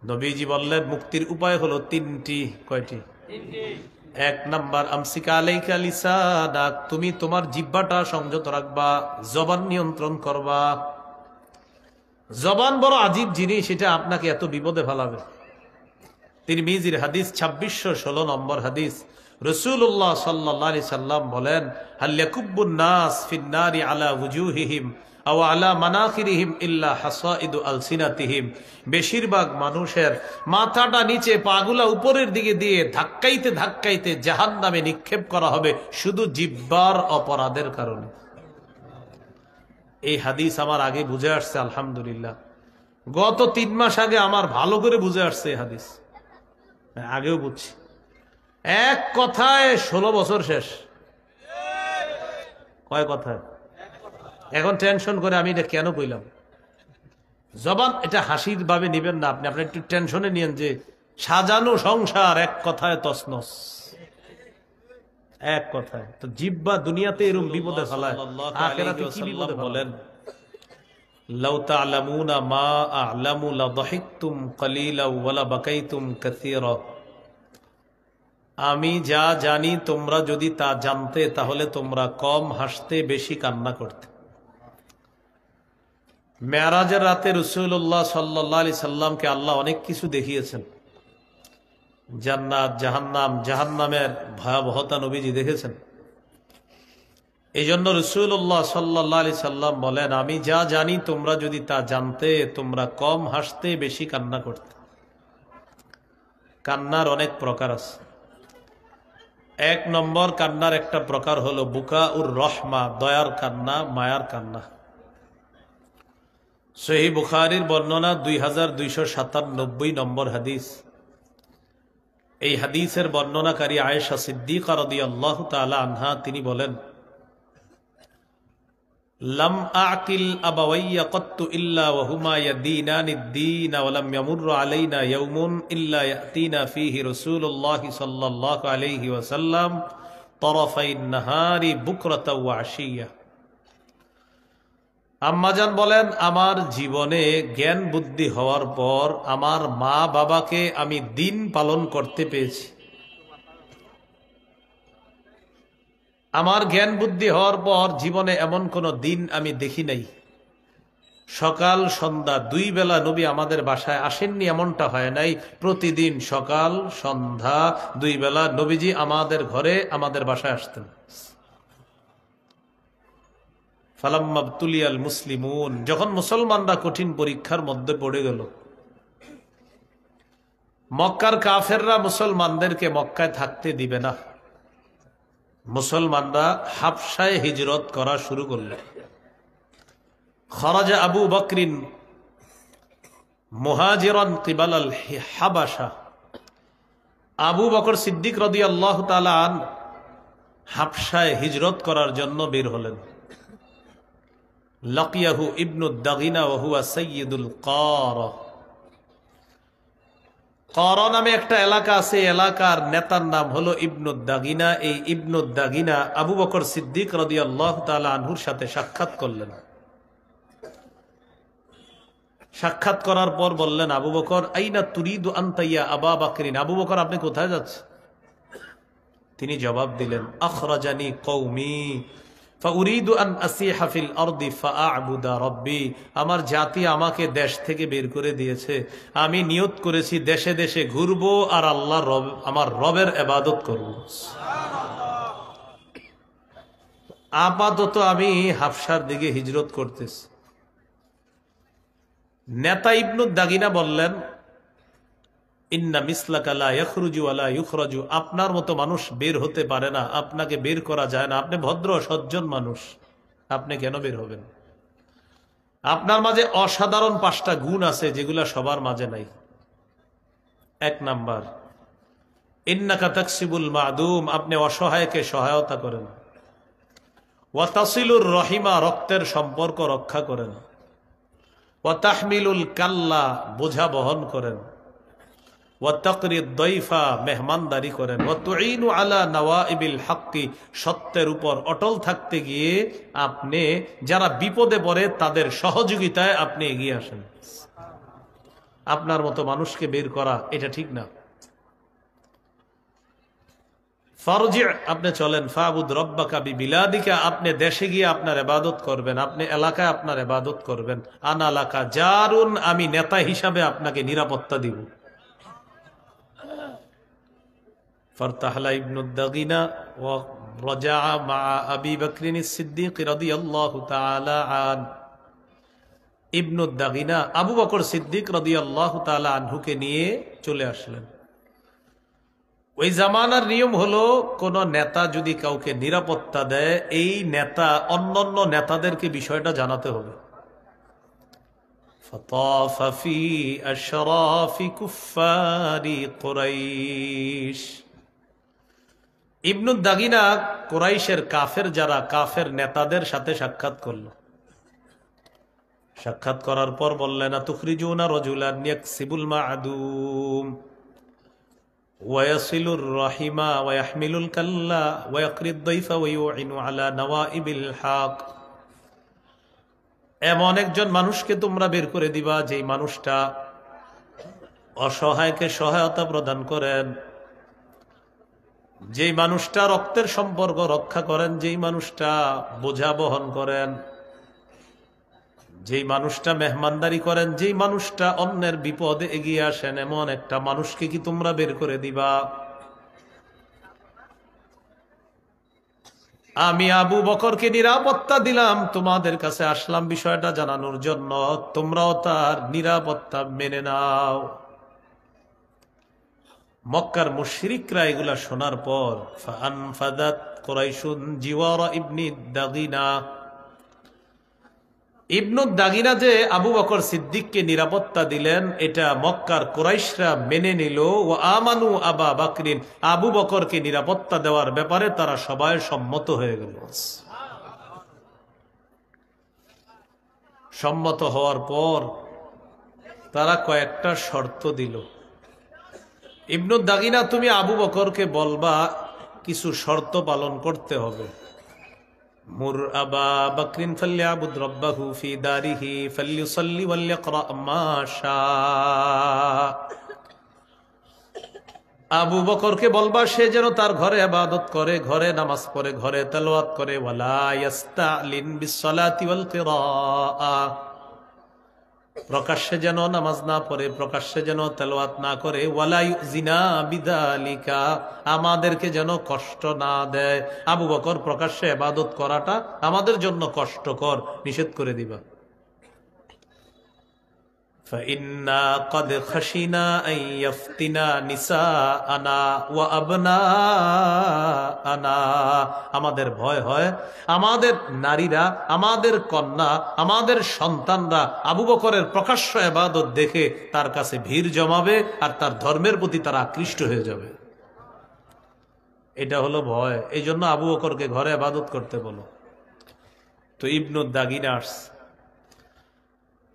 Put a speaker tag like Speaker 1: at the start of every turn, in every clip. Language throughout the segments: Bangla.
Speaker 1: নবীজি বললেন মুক্তির উপায় হলো তিনটি। কয়টি? এক নাম্বার, আমসিকা আলাইকা লিসানাক, তুমি তোমার জিহ্বাটা সংযত রাখবা, জবান নিয়ন্ত্রণ করবা। জবান বড় আজীব জিনিস, এটা আপনাকে এত বিপদে ফেলাবে। তিরমিজির হাদিস 2616 নম্বর হাদিস, রাসূলুল্লাহ সাল্লাল্লাহু আলাইহি সাল্লাম বলেন, হাল ইয়াকুব্বুন নাস ফিন নারি আলা ওয়ুজুহিহিম আও আলা মানাখিরিহিম ইল্লা হাসাইদু আলসিনাতিহিম। বেশিরভাগ মানুষের মাথাটা নিচে, পাগুলা উপরের দিকে দিয়ে ধাক্কাইতে ধাক্কাইতে জাহান্নামে নিক্ষেপ করা হবে শুধু জিহ্বার অপরাধের কারণে। এই হাদিস আমার আগে বুঝে আসছে, আলহামদুলিল্লাহ। গত 3 মাস আগে আমার ভালো করে বুঝে আসছে এই হাদিস, আগেও বুঝছি। এক কথায় 16 বছর শেষ। কয় কথায়? এখন টেনশন করে আমি এটা কেন কইলাম। জবান এটা হাসির ভাবে নিবেন না আপনি, আপনি একটু টেনশনে নিয়েন যে সাজানো সংসার এক কথায় তছনছ, এক কথায়। তো জিহ্বা দুনিয়াতে এরকম বিপদে ফেলায়, আখিরাতে কি বিপদে বলেন। লাউ তা'লামুনা মা আ'লামু লাযহিকতুম কালীলা ওয়া লাবাকাইতুম কাসীরা। আমি যা জানি তোমরা যদি তা জানতে তাহলে তোমরা কম হাসতে, বেশি কান্না করতে। মেরাজের রাতে রাসূলুল্লাহ সাল্লাল্লাহু আলাইহি সাল্লামকে আল্লাহ অনেক কিছু দেখিয়েছেন। জান্নাত, জাহান্নাম, জাহান্নামের ভয়াবহতা নবীজি দেখেছেন। এই জন্য রাসূলুল্লাহ সাল্লাল্লাহু আলাইহি সাল্লাম বলেন, আমি যা জানি তোমরা যদি তা জানতে তোমরা কম হাসতে, বেশি কান্না করতে। কান্নার অনেক প্রকার আছে। 1 নম্বর কান্নার একটা প্রকার হলো বুকাউর রহমা, দয়ার কান্না, মায়ার কান্না। সহিহ বুখারীর বর্ণনা 2297 নম্বর হাদিস। এই হাদিসের বর্ণনাকারী আয়েশা সিদ্দিকা রাদিয়াল্লাহু তাআলা আনহা, তিনি বলেন, লাম আকিল আবাওয়াইয়া কত্তু ইল্লা ওয়া হুমা ইয়াদিনানিদ দীন ওয়া লাম ইয়ামুররু আলাইনা ইয়াওমুন ইল্লা ইয়াতিনা ফীহি রাসূলুল্লাহ সাল্লাল্লাহু আলাইহি ওয়াসাল্লাম তরফাইন নাহারি বুকরাতা ওয়া আশিয়া। আম্মাজান বলেন, আমার জীবনে জ্ঞান বুদ্ধি হওয়ার পর আমার মা বাবাকে আমি দিন পালন করতে পেয়েছি। আমার জ্ঞান বুদ্ধি হওয়ার পর জীবনে এমন কোন দিন আমি দেখি নাই সকাল সন্ধ্যা 2 বেলা নবী আমাদের বাসায় আসেননি, এমনটা হয় নাই। প্রতিদিন সকাল সন্ধ্যা 2 বেলা নবীজি আমাদের ঘরে, আমাদের বাসায় আসতেন। ফালাম্মাবতুলিয়াল মুসলিমুন, যখন মুসলমানরা কঠিন পরীক্ষার মধ্যে পড়ে গেল, মক্কার কাফেররা মুসলমানদেরকে মক্কায় থাকতে দিবে না, মুসলমানরা হাবশায় হিজরত করা শুরু করল। খরাজা আবু বকরিন মুহাজিরান কিবালাল হাবাশা। আবু বকর সিদ্দিক রাদিয়াল্লাহু তাআলা আনহু হাবশায় হিজরত করার জন্য বের হলেন। লাকিয়াহু ইবনু দাগিনা ওয়া হুয়া সাইয়্যিদুল কারা। কারা নামে একটা এলাকা আছে, এলাকার নেতার নাম হলো ইবনু দাগিনা। এই ইবনু দাগিনা আবু বকর সিদ্দিক রাদিয়াল্লাহু তাআলা আনহুর সাথে সাক্ষাৎ করলেন। সাক্ষাৎ করার পর বললেন, আবু বকর, আইনা তুরিদু আনতা ইয়া আবা বকরিন, আবু বকর আপনি কোথায় যাচ্ছেন? তিনি জবাব দিলেন, আখরাজানি কওমি ফাউরিদু আন আসিহা ফিল আরদি ফাআবুদা রাব্বি। আমার জাতি আমাকে দেশ থেকে বের করে দিয়েছে, আমি নিয়ত করেছি দেশে দেশে ঘুরবো আর আল্লাহর রব, আমার রবের ইবাদত করব। আপাতত আমি হাবশার দিকে হিজরত করতেছি। নেতা ইবনু দাগিনা বললেন, ইন্না মিসলাকা লা ইয়াখরুজু ওয়া লা ইউখরাজু, আপনার মতো মানুষ বের হতে পারে না, আপনাকে বের করা যায় না, আপনি ভদ্র সজ্জন মানুষ, আপনি কেন বের হবেন? আপনার মাঝে অসাধারণ 5টা গুণ আছে যেগুলা সবার মাঝে নাই। 1 নাম্বার, ইন্নাকা তাকসিবুল মাদুম, আপনি অসহায়কে সহায়তা করেন। ওয়া তাসিলুর রহিমা, রক্তের সম্পর্ক রক্ষা করেন। ওয়া তাহমিলুল কাল্লা, বোঝা বহন করেন। ওয়া তাকরিদ দাইফা, মেহমানদারি করেন। ওয়া তুঈনু আলা নওয়াইবিল হক্কি, সত্যের উপর অটল থাকতে গিয়ে আপনি যারা বিপদে পড়ে তাদের সহযোগিতায় আপনি এগিয়ে আসেন। আপনার মতো মানুষকে বের করা এটা ঠিক না। ফারজি, আপনি চলেন, ফাবুদ রব্বাকা বিবিলাদিকা, আপনি দেশে গিয়ে আপনার ইবাদত করবেন, আপনি এলাকায় আপনার ইবাদত করবেন। আনা লাকা জারুন, আমি নেতা হিসাবে আপনাকে নিরাপত্তা দিব। ফারতাহলা ইবনুদ দাগিনা ওয়া রাজা মা আবি বকর সিদ্দিক রাদিয়াল্লাহু তাআলা আন। ইবনুদ দাগিনা আবু বকর সিদ্দিক রাদিয়াল্লাহু তাআলা আনহুকে নিয়ে চলে আসলেন। ওই জামানার নিয়ম হলো, কোন নেতা যদি কাউকে নিরাপত্তা দেয়, এই নেতা অন্যান্য নেতাদেরকে বিষয়টা জানাতে হবে। فطاف في أشراف كفار قريش। ইবনুদ দাগিনা কুরাইশের কাফের যারা কাফের নেতাদের সাথে সাক্ষাৎ করল। সাক্ষাৎ করার পর বললেন, আতুখরিজুনা রাজুলান ইয়াকসিবুল মা'দুম ওয়ায়াসিলুর রাহিমা ওয়ায়াহমিলুল কাল্লা ওয়ায়াকরিদ দাইফা ওয়ায়ুইনু আলা নওয়াইবিল হক। এমন একজন মানুষকে তোমরা বের করে দিবা, যেই মানুষটা অসহায়কে সহায়তা প্রদান করেন, যেই মানুষটা রক্তের সম্পর্ক রক্ষা করেন, যেই মানুষটা বোঝা বহন করেন, যেই মানুষটা মেহমানদারি করেন, যেই মানুষটা অন্যের বিপদে এগিয়ে আসেন, এমন একটা মানুষকে কি তোমরা বের করে দিবা? আমি আবু বকরকে নিরাপত্তা দিলাম, তোমাদের কাছে আসলাম বিষয়টা জানানোর জন্য, তোমরাও তার নিরাপত্তা মেনে নাও। মক্কার মুশরিকরা এগুলা শোনার পর ফাআনফাদাত কুরাইশুন জিওয়ারা ইবনি দাগিনা। ইবনুদ দাগিনা যে আবু বকর সিদ্দিককে নিরাপত্তা দিলেন, এটা মক্কার কুরাইশরা মেনে নিল। ও আমানু আবা বকরিন, আবু বকরকে নিরাপত্তা দেওয়ার ব্যাপারে তারা সবাই সম্মত হয়ে গেল। সম্মত হওয়ার পর তারা কয়েকটা শর্ত দিল। ইবনুদ দাগিনা, তুমি আবু বকরকে বলবা কিছু শর্ত পালন করতে হবে। মুর আবা বকরিন ফালইয়াবুদ রাব্বাহু ফি দারিহি ফালইউসাল্লি ওয়ালইকরা মা শাআ। আবু বকরকে বলবা সে যেন তার ঘরে ইবাদত করে, ঘরে নামাজ পড়ে, ঘরে তেলাওয়াত করে। ওয়ালা ইস্তালিন বিসসালাতি ওয়াল কিরাআ, প্রকাশ্যে যেন নামাজ না পড়ে, প্রকাশ্যে যেন তেলাওয়াত না করে। ওয়ালা ইউজিনা বিযালিকা, আমাদেরকে যেন কষ্ট না দেয়। আবু বকর প্রকাশ্যে ইবাদত করাটা আমাদের জন্য কষ্টকর, নিষেধ করে দিবা। فإنا قد خشينا أن يفتنا نساءنا وأبناءنا, আমাদের ভয় হয় আমাদের নারীরা, আমাদের কন্যা, আমাদের সন্তানরা আবু বকরের প্রকাশ্য ইবাদত দেখে তার কাছে ভিড় জমাবে আর তার ধর্মের প্রতি তারা আকৃষ্ট হয়ে যাবে। এটা হলো ভয়, এই জন্য আবু বকরকে ঘরে ইবাদত করতে বলো। তো ইবনুদ দাগিনা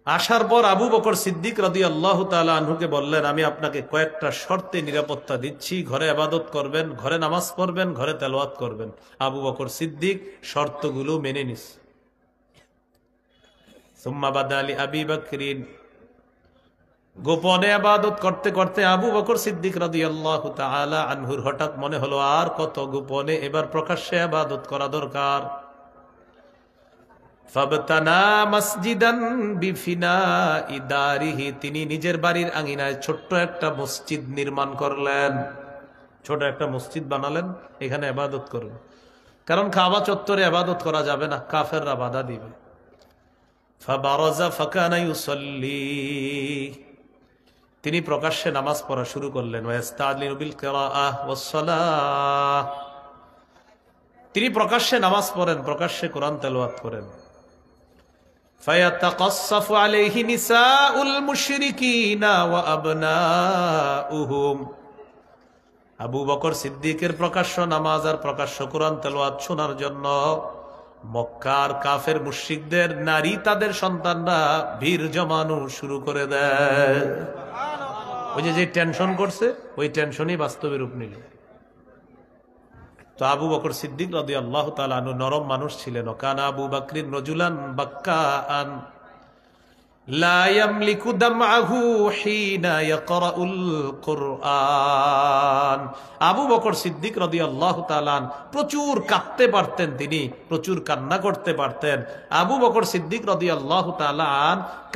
Speaker 1: আসার পর আবু বকর সিদ্দিক রাদিয়াল্লাহু তাআলা আনহুকে বললেন, আমি আপনাকে কয়েকটা শর্তে নিরাপত্তা দিচ্ছি, ঘরে ইবাদত করবেন, ঘরে নামাজ পড়বেন, ঘরে তেলাওয়াত করবেন। আবু বকর সিদ্দিক শর্তগুলো মেনে নিস। সুম্মা বাদা লি আবি বকরিন, গোপনে ইবাদত করতে করতে আবু বকর সিদ্দিক রাদিয়াল্লাহু তাআলা আনহুর হঠাৎ মনে হলো, আর কত গোপনে, এবার প্রকাশ্যে ইবাদত করা দরকার। ফাবতানা মসজিদান বিফিনাই দারিহি, তিনি নিজের বাড়ির আঙিনায় ছোট্ট একটা মসজিদ নির্মাণ করলেন, ছোট একটা মসজিদ বানালেন, এখানে ইবাদত করবেন। কারণ কাবা চত্বরে ইবাদত করা যাবে না, কাফেররা বাধা দিবে। ফাবারাজা ফাকানা ইউসাল্লি, তিনি প্রকাশ্যে নামাজ পড়া শুরু করলেন। ওয়াস্তালিনু বিল কিরাআহ ওয়াস সালাহ, তিনি প্রকাশ্যে নামাজ পড়েন, প্রকাশ্যে কোরআন তেলাওয়াত করেন। ফায়াতাকাসসাফু আলাইহি নিসাউল মুশরিকিনা ওয়া আবনাউহুম, আবু বকর সিদ্দিকের প্রকাশ্য নামাজ আর প্রকাশ্য কোরআন তেলাওয়াত শোনার জন্য মক্কার কাফের মুশরিকদের নারী, তাদের সন্তানরা ভিড় জমানো শুরু করে দেয়। ওই যে টেনশন করছে, ওই টেনশনই বাস্তবে রূপ নিল। তো আবু বকর সিদ্দিক রাদিয়াল্লাহু তাআলা আনহু নরম মানুষ ছিলেন। কানা আবু বকরিন রাজুলান বাক্কাআন, লা ইয়ামলিকু দামআহু হিনা ইয়াকরাউল কুরআন। আবু বকর সিদ্দিক রাদিয়াল্লাহু তাআলা প্রচুর কাঁদতে পারতেন, তিনি প্রচুর কান্না করতে পারতেন। আবু বকর সিদ্দিক রাদিয়াল্লাহু তাআলা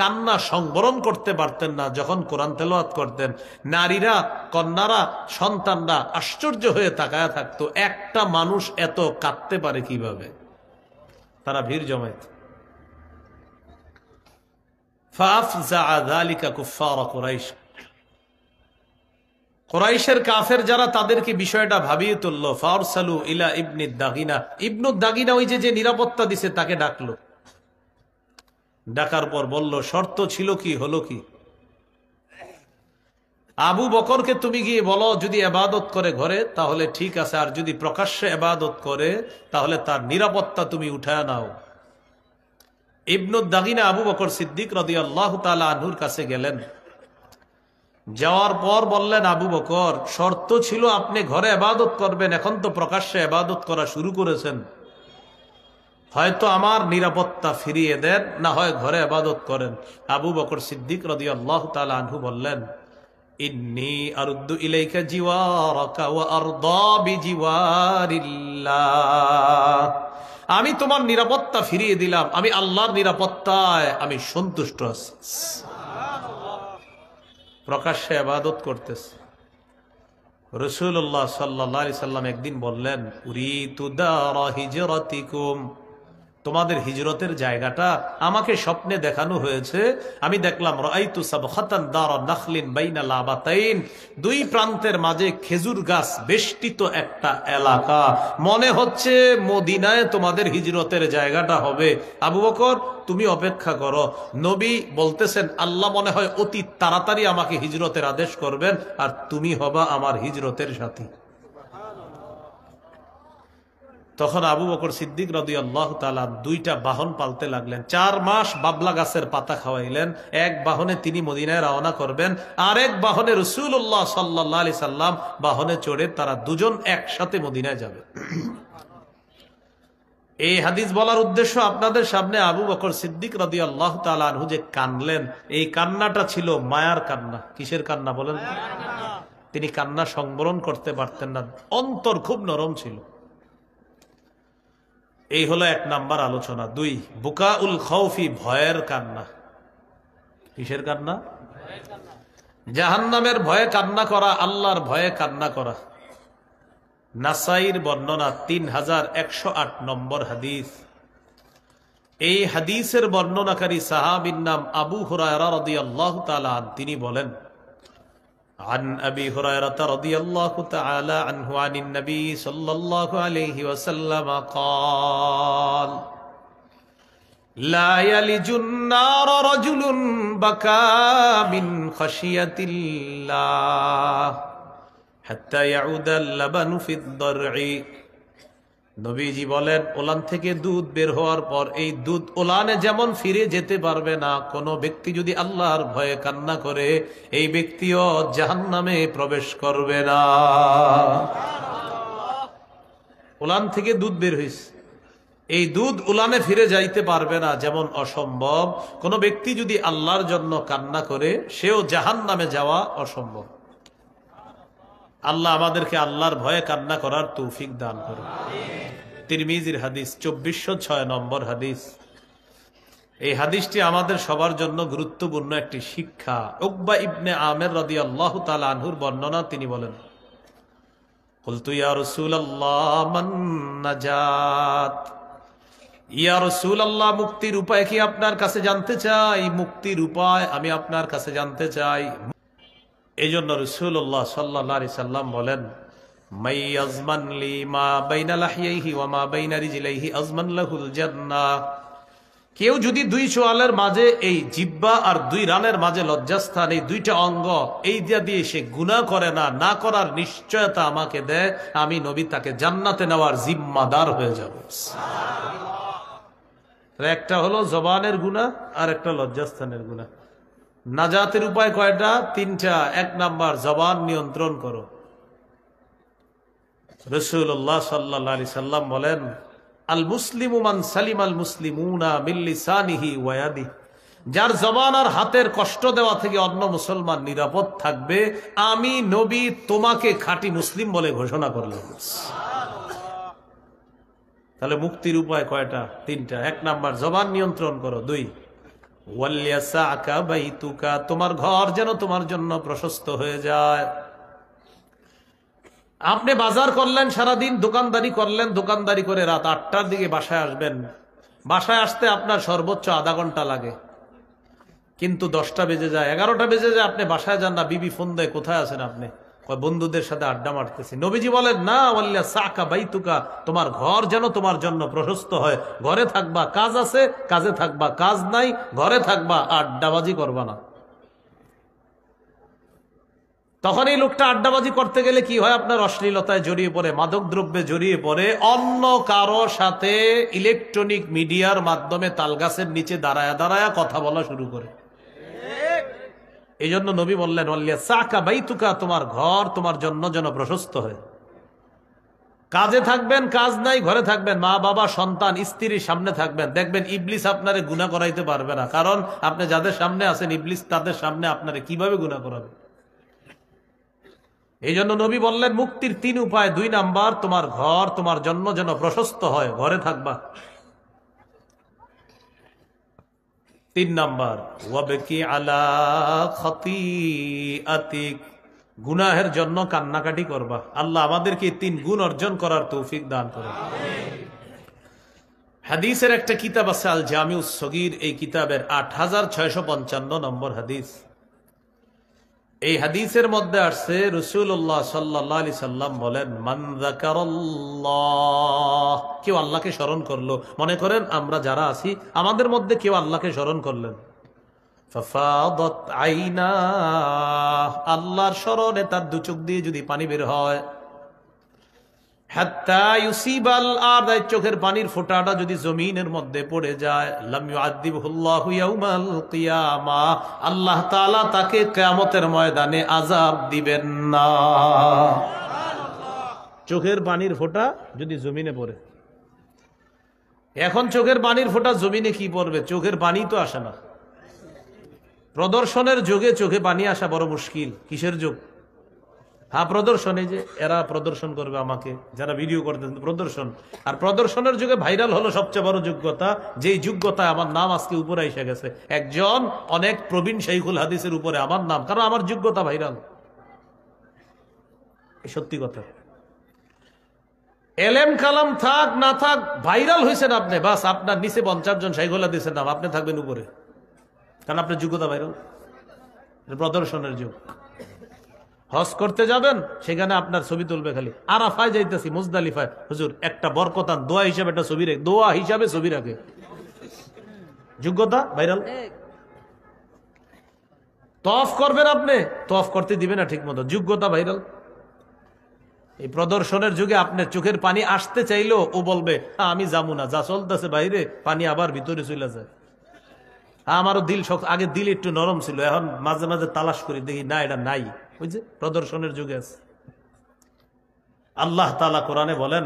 Speaker 1: কান্না সংবরণ করতে পারতেন না যখন কোরআন তেলাওয়াত করতেন। নারীরা, কন্যারা, সন্তানরা আশ্চর্য হয়ে তাকায়া থাকতো, একটা মানুষ এত কাঁদতে পারে কিভাবে। তারা ভিড় জমাইত। কুরাইশের কাফের যারা, তাদেরকে বিষয়টা ভাবিয়ে তুলল। ফারসালু ইলা ইবনি দাগিনা। ইবনু দাগিনা ওই যে নিরাপত্তা দিছে তাকে ডাকলো। ডাকার পর বলল, শর্ত ছিল কি, হলো কি? আবু বকরকে তুমি গিয়ে বলো যদি ইবাদত করে ঘরে তাহলে ঠিক আছে, আর যদি প্রকাশ্যে ইবাদত করে তাহলে তার নিরাপত্তা তুমি উঠায় নাও। ইবনু দাগিনা আবু বকর সিদ্দিক রাদিয়াল্লাহু তাআলা আনহুর কাছে গেলেন। যাওয়ার পর বললেন, আবু বকর, শর্ত ছিল আপনি ঘরে ইবাদত করবেন, এখন তো প্রকাশ্যে ইবাদত করা শুরু করেছেন, হয়তো আমার নিরাপত্তা ফিরিয়ে দেন, না হয় ঘরে ইবাদত করেন। আবু বকর সিদ্দিক রাদিয়াল্লাহু তাআলা আনহু বললেন, ইন্নী আরুদ্দু ইলাইকা জিওয়ারাকা ওয়া আরদা বিজিওয়ারিল্লাহ। আমি তোমার নিরাপত্তা ফিরিয়ে দিলাম, আমি আল্লাহর নিরাপত্তায় আমি সন্তুষ্ট আছি। প্রকাশ্যে ইবাদত করতেছে। রাসূলুল্লাহ সাল্লাল্লাহু আলাইহি সাল্লাম একদিন বললেন, উরিতু দারা হিজরাতিকুম, তোমাদের হিজরতের জায়গাটা আমাকে স্বপ্নে দেখানো হয়েছে। আমি দেখলাম রাআইতু সাবখাতান দারা নাখলিন বাইনা লাবাতাইন, দুই প্রান্তের মাঝে খেজুর গাছ বেষ্টিত একটা এলাকা। মনে হচ্ছে মদিনায় তোমাদের হিজরতের জায়গাটা হবে। আবু বকর, তুমি অপেক্ষা করো। নবী বলতেছেন, আল্লাহ মনে হয় অতি তাড়াতাড়ি আমাকে হিজরতের আদেশ করবেন, আর তুমি হবা আমার হিজরতের সাথী। তখন আবু বকর সিদ্দিক রাদিয়াল্লাহু তাআলা দুইটা বাহন পালতে লাগলেন। 4 মাস বাবলা গাছের পাতা খাওয়াইলেন। এক বাহনে তিনি মদিনায় রওনা করবেন, আরেক বাহনে রাসূলুল্লাহ সাল্লাল্লাহু আলাইহি সাল্লাম বাহনে চড়ে তারা দুজন একসাথে মদিনায় যাবে। এই হাদিস বলার উদ্দেশ্য আপনাদের সামনে, আবু বকর সিদ্দিক রাদিয়াল্লাহু তাআলা আনহু যে কানলেন, এই কান্নাটা ছিল মায়ার কান্না। কিসের কান্না বলেন? তিনি কান্না সংবরণ করতে পারতেন না, অন্তর খুব নরম ছিল। এই হলো 1 নাম্বার আলোচনা। 2, বুকাউল খাউফি, ভয়ের কান্না। কিসের কান্না? জাহান্নামের ভয়ে কান্না করা, আল্লাহর ভয়ে কান্না করা। নাসাইর বর্ণনা 3108 নম্বর হাদিস। এই হাদিসের বর্ণনাকারী সাহাবীর নাম আবু হুরায়রা রাদিয়াল্লাহু তাআলা, তিনি বলেন, عن أبي هريرة رضي الله تعالى عنه عن النبي صلى الله عليه وسلم قال لا يلج النار رجل بكى من خشية الله حتى يعود اللبن في الضرع। নবীজি বলেন, ওলান থেকে দুধ বের হওয়ার পর এই দুধ ওলানে যেমন ফিরে যেতে পারবে না, কোন ব্যক্তি যদি আল্লাহর ভয়ে কান্না করে এই ব্যক্তিও জাহান্নামে প্রবেশ করবে না। ওলান থেকে দুধ বের হয়েছে, এই দুধ উলানে ফিরে যাইতে পারবে না, যেমন অসম্ভব কোন ব্যক্তি যদি আল্লাহর জন্য কান্না করে সেও জাহান্নামে যাওয়া অসম্ভব। আল্লাহ আমাদেরকে আল্লাহর ভয়ে কান্না করার তৌফিক দান করুন। তিরমিজির হাদিস 2406 নম্বর হাদিস। এই হাদিসটি আমাদের সবার জন্য গুরুত্বপূর্ণ একটি শিক্ষা। উকবা ইবনে আমের রাদিয়াল্লাহু তাআলা আনহুর বর্ণনা, তিনি বলেন, কুলতু ইয়া রাসূলুল্লাহ মান নাজাত, ইয়া রাসূলুল্লাহ মুক্তির উপায় কি আপনার কাছে জানতে চাই, মুক্তির উপায় আমি আপনার কাছে জানতে চাই। এই জন্য রাসূলুল্লাহ সাল্লাল্লাহু আলাইহি সাল্লাম বলেন, মাই আযমান লি মা বাইনা লাহিয়াইহি ওয়া মা বাইনা রিজলাইহি আযমান লাহুল জান্নাহ। কেউ যদি 2 চোয়ালের মাঝে, এই জিহ্বা আর 2 রানের মাঝে লজ্জাস্থান, এই 2টা অঙ্গ, এই দিয়ে সে গুনাহ করে না, না করার নিশ্চয়তা আমাকে দেয়, আমি নবী তাকে জান্নাতে নেওয়ার জিম্মাদার হয়ে যাব। একটা হলো জবানের গুনাহ আর একটা লজ্জাস্থানের গুনাহ। নাজাতের উপায় কয়টা? 3টা। 1 নাম্বার, জবান নিয়ন্ত্রণ করো। রাসূলুল্লাহ সাল্লাল্লাহু আলাইহি সাল্লাম বলেন, আল মুসলিমু মান সালিমাল মুসলিমুনা মিন লিসানিহি ওয়া ইয়াদিহি। যার জবান আর হাতের কষ্ট দেওয়া থেকে অন্য মুসলমান নিরাপদ থাকবে, আমি নবী তোমাকে খাঁটি মুসলিম বলে ঘোষণা করলাম। তাহলে মুক্তির উপায় কয়টা? তিনটা। এক নাম্বার, জবান নিয়ন্ত্রণ করো। দুই, ওয়ালিয়াসাকা বাইতুকা, তোমার ঘর যেন তোমার জন্য প্রশস্ত হয়ে যায়। আপনি বাজার করলেন, সারাদিন দোকানদারি করলেন, দোকানদারি করে রাত 8টার দিকে বাসায় আসবেন। বাসায় আসতে আপনার সর্বোচ্চ আধা ঘন্টা লাগে, কিন্তু 10টা বেজে যায়, 11টা বেজে যায়, আপনি বাসায় যান না। বিবি ফোন দেয়, কোথায় আছেন আপনি? বন্ধুদের সাথে আড্ডা মারতেছি। নবীজি বলেন না, ওয়ালিয়াসাকা বাইতুকা, তোমার ঘর যেন তোমার জন্য প্রশস্ত হয়। ঘরে থাকবা, কাজ আছে কাজে থাকবা, কাজ নাই ঘরে থাকবা, আড্ডাবাজি করবা না। তখন এই লোকটা আড্ডাবাজি করতে গেলে কি হয়? আপনার অশ্লীলতায় জড়িয়ে পড়ে, মাদক দ্রব্যে জড়িয়ে পড়ে, অন্য কারো সাথে ইলেকট্রনিক মিডিয়ার মাধ্যমে তালগাছের নিচে দাঁড়ায়া দাঁড়ায়া কথা বলা শুরু করে। এই জন্য নবী বললেন, ওয়ালিয়াসাকা বাইতুকা, তোমার ঘর তোমার জন্য যেন প্রশস্ত হয়। কাজে থাকবেন, কাজ নাই ঘরে থাকবেন, মা বাবা সন্তান স্ত্রীর সামনে থাকবেন। দেখবেন ইবলিস আপনারে গুনাহ করাইতে পারবে না, কারণ আপনি যাদের সামনে আছেন, ইবলিস তাদের সামনে আপনারে কিভাবে গুনাহ করাবে? এই জন্য নবী বললেন, মুক্তির 3 উপায়। 2 নাম্বার, তোমার ঘর তোমার জন্য যেন প্রশস্ত হয়, ঘরে থাকবা। 3 নাম্বার, ওয়াবকি আলা খাতিআতিক, গুনাহের জন্য কান্নাকাটি করবা। আল্লাহ আমাদেরকে 3 গুণ অর্জন করার তৌফিক দান করুন। হাদিসের একটা কিতাব আছে আল জামিউস সগীর, এই কিতাবের 8655 নম্বর হাদিস। এই হাদিসের মধ্যে আসছে, রাসূলুল্লাহ সাল্লাল্লাহু আলাইহি সাল্লাম বলেন, মান যাকারাল্লাহ, কেউ আল্লাহকে স্মরণ করলো। মনে করেন আমরা যারা আছি, আমাদের মধ্যে কেউ আল্লাহকে স্মরণ করলেন, ফাফাদাত আইনা, আল্লাহর স্মরণে তার 2 চোখ দিয়ে যদি পানি বের হয়, হাত্তা ইউসিবাল আরদ, চোখের পানির ফোঁটাটা যদি জমিনের মধ্যে পড়ে যায়, লাম ইউআযিবহুল্লাহু ইয়াউমাল কিয়ামাহ, আল্লাহ তাআলা তাকে কিয়ামতের ময়দানে আযাব দিবেন না। চোখের পানির ফোঁটা যদি জমিনে পড়ে, এখন চোখের পানির ফোঁটা জমিনে কি পড়বে? চোখের পানি তো আসে না। প্রদর্শনের যুগে চোখে পানি আসা বড় মুশকিল। কিসের যুগ? হ্যাঁ, প্রদর্শনে, যে এরা প্রদর্শন করবে আমাকে, যারা ভিডিও করতেন প্রদর্শন। আর প্রদর্শনের যুগে ভাইরাল হলো সবচেয়ে বড় যোগ্যতা, যেই যোগ্যতায় আমার নাম আজকে উপরে এসে গেছে। একজন অনেক প্রবীণ শাইখুল হাদিসের উপরে আমার নাম, কারণ আমার যোগ্যতা ভাইরাল। সত্যি কথা। এলেম কালাম থাক না থাক, ভাইরাল হয়েছেন আপনি, বাস আপনার নিচে 50 জন শাইখুল হাদিসের নাম, আপনি থাকবেন উপরে, কারণ আপনার যোগ্যতা ভাইরাল। প্রদর্শনের যুগ। হজ করতে যাবেন, সেখানে আপনার ছবি তুলবে খালি। আরাফায় যাইতেছি, মুজদালিফায়, হুজুর একটা বরকতান দোয়া হিসাবে একটা ছবি রাখে, দোয়া হিসাবে ছবি রাখে, যোগ্যতা ভাইরাল। তওয়াফ করবেন আপনি, তওয়াফ করতে দিবে না ঠিক মতো, যোগ্যতা ভাইরাল। এই প্রদর্শনের যুগে আপনার চোখের পানি আসতে চাইলেও ও বলবে, আমি যাবো না, যা চলতেছে বাইরে, পানি আবার ভিতরে চলে যায়। আমারও দিল শক্ত, আগে দিল একটু নরম ছিল, এখন মাঝে মাঝে তালাশ করি, দেখি না, এটা নাই। বুঝছে, প্রদর্শনের যুগে আছে। আল্লাহ তাআলা কোরআনে বলেন,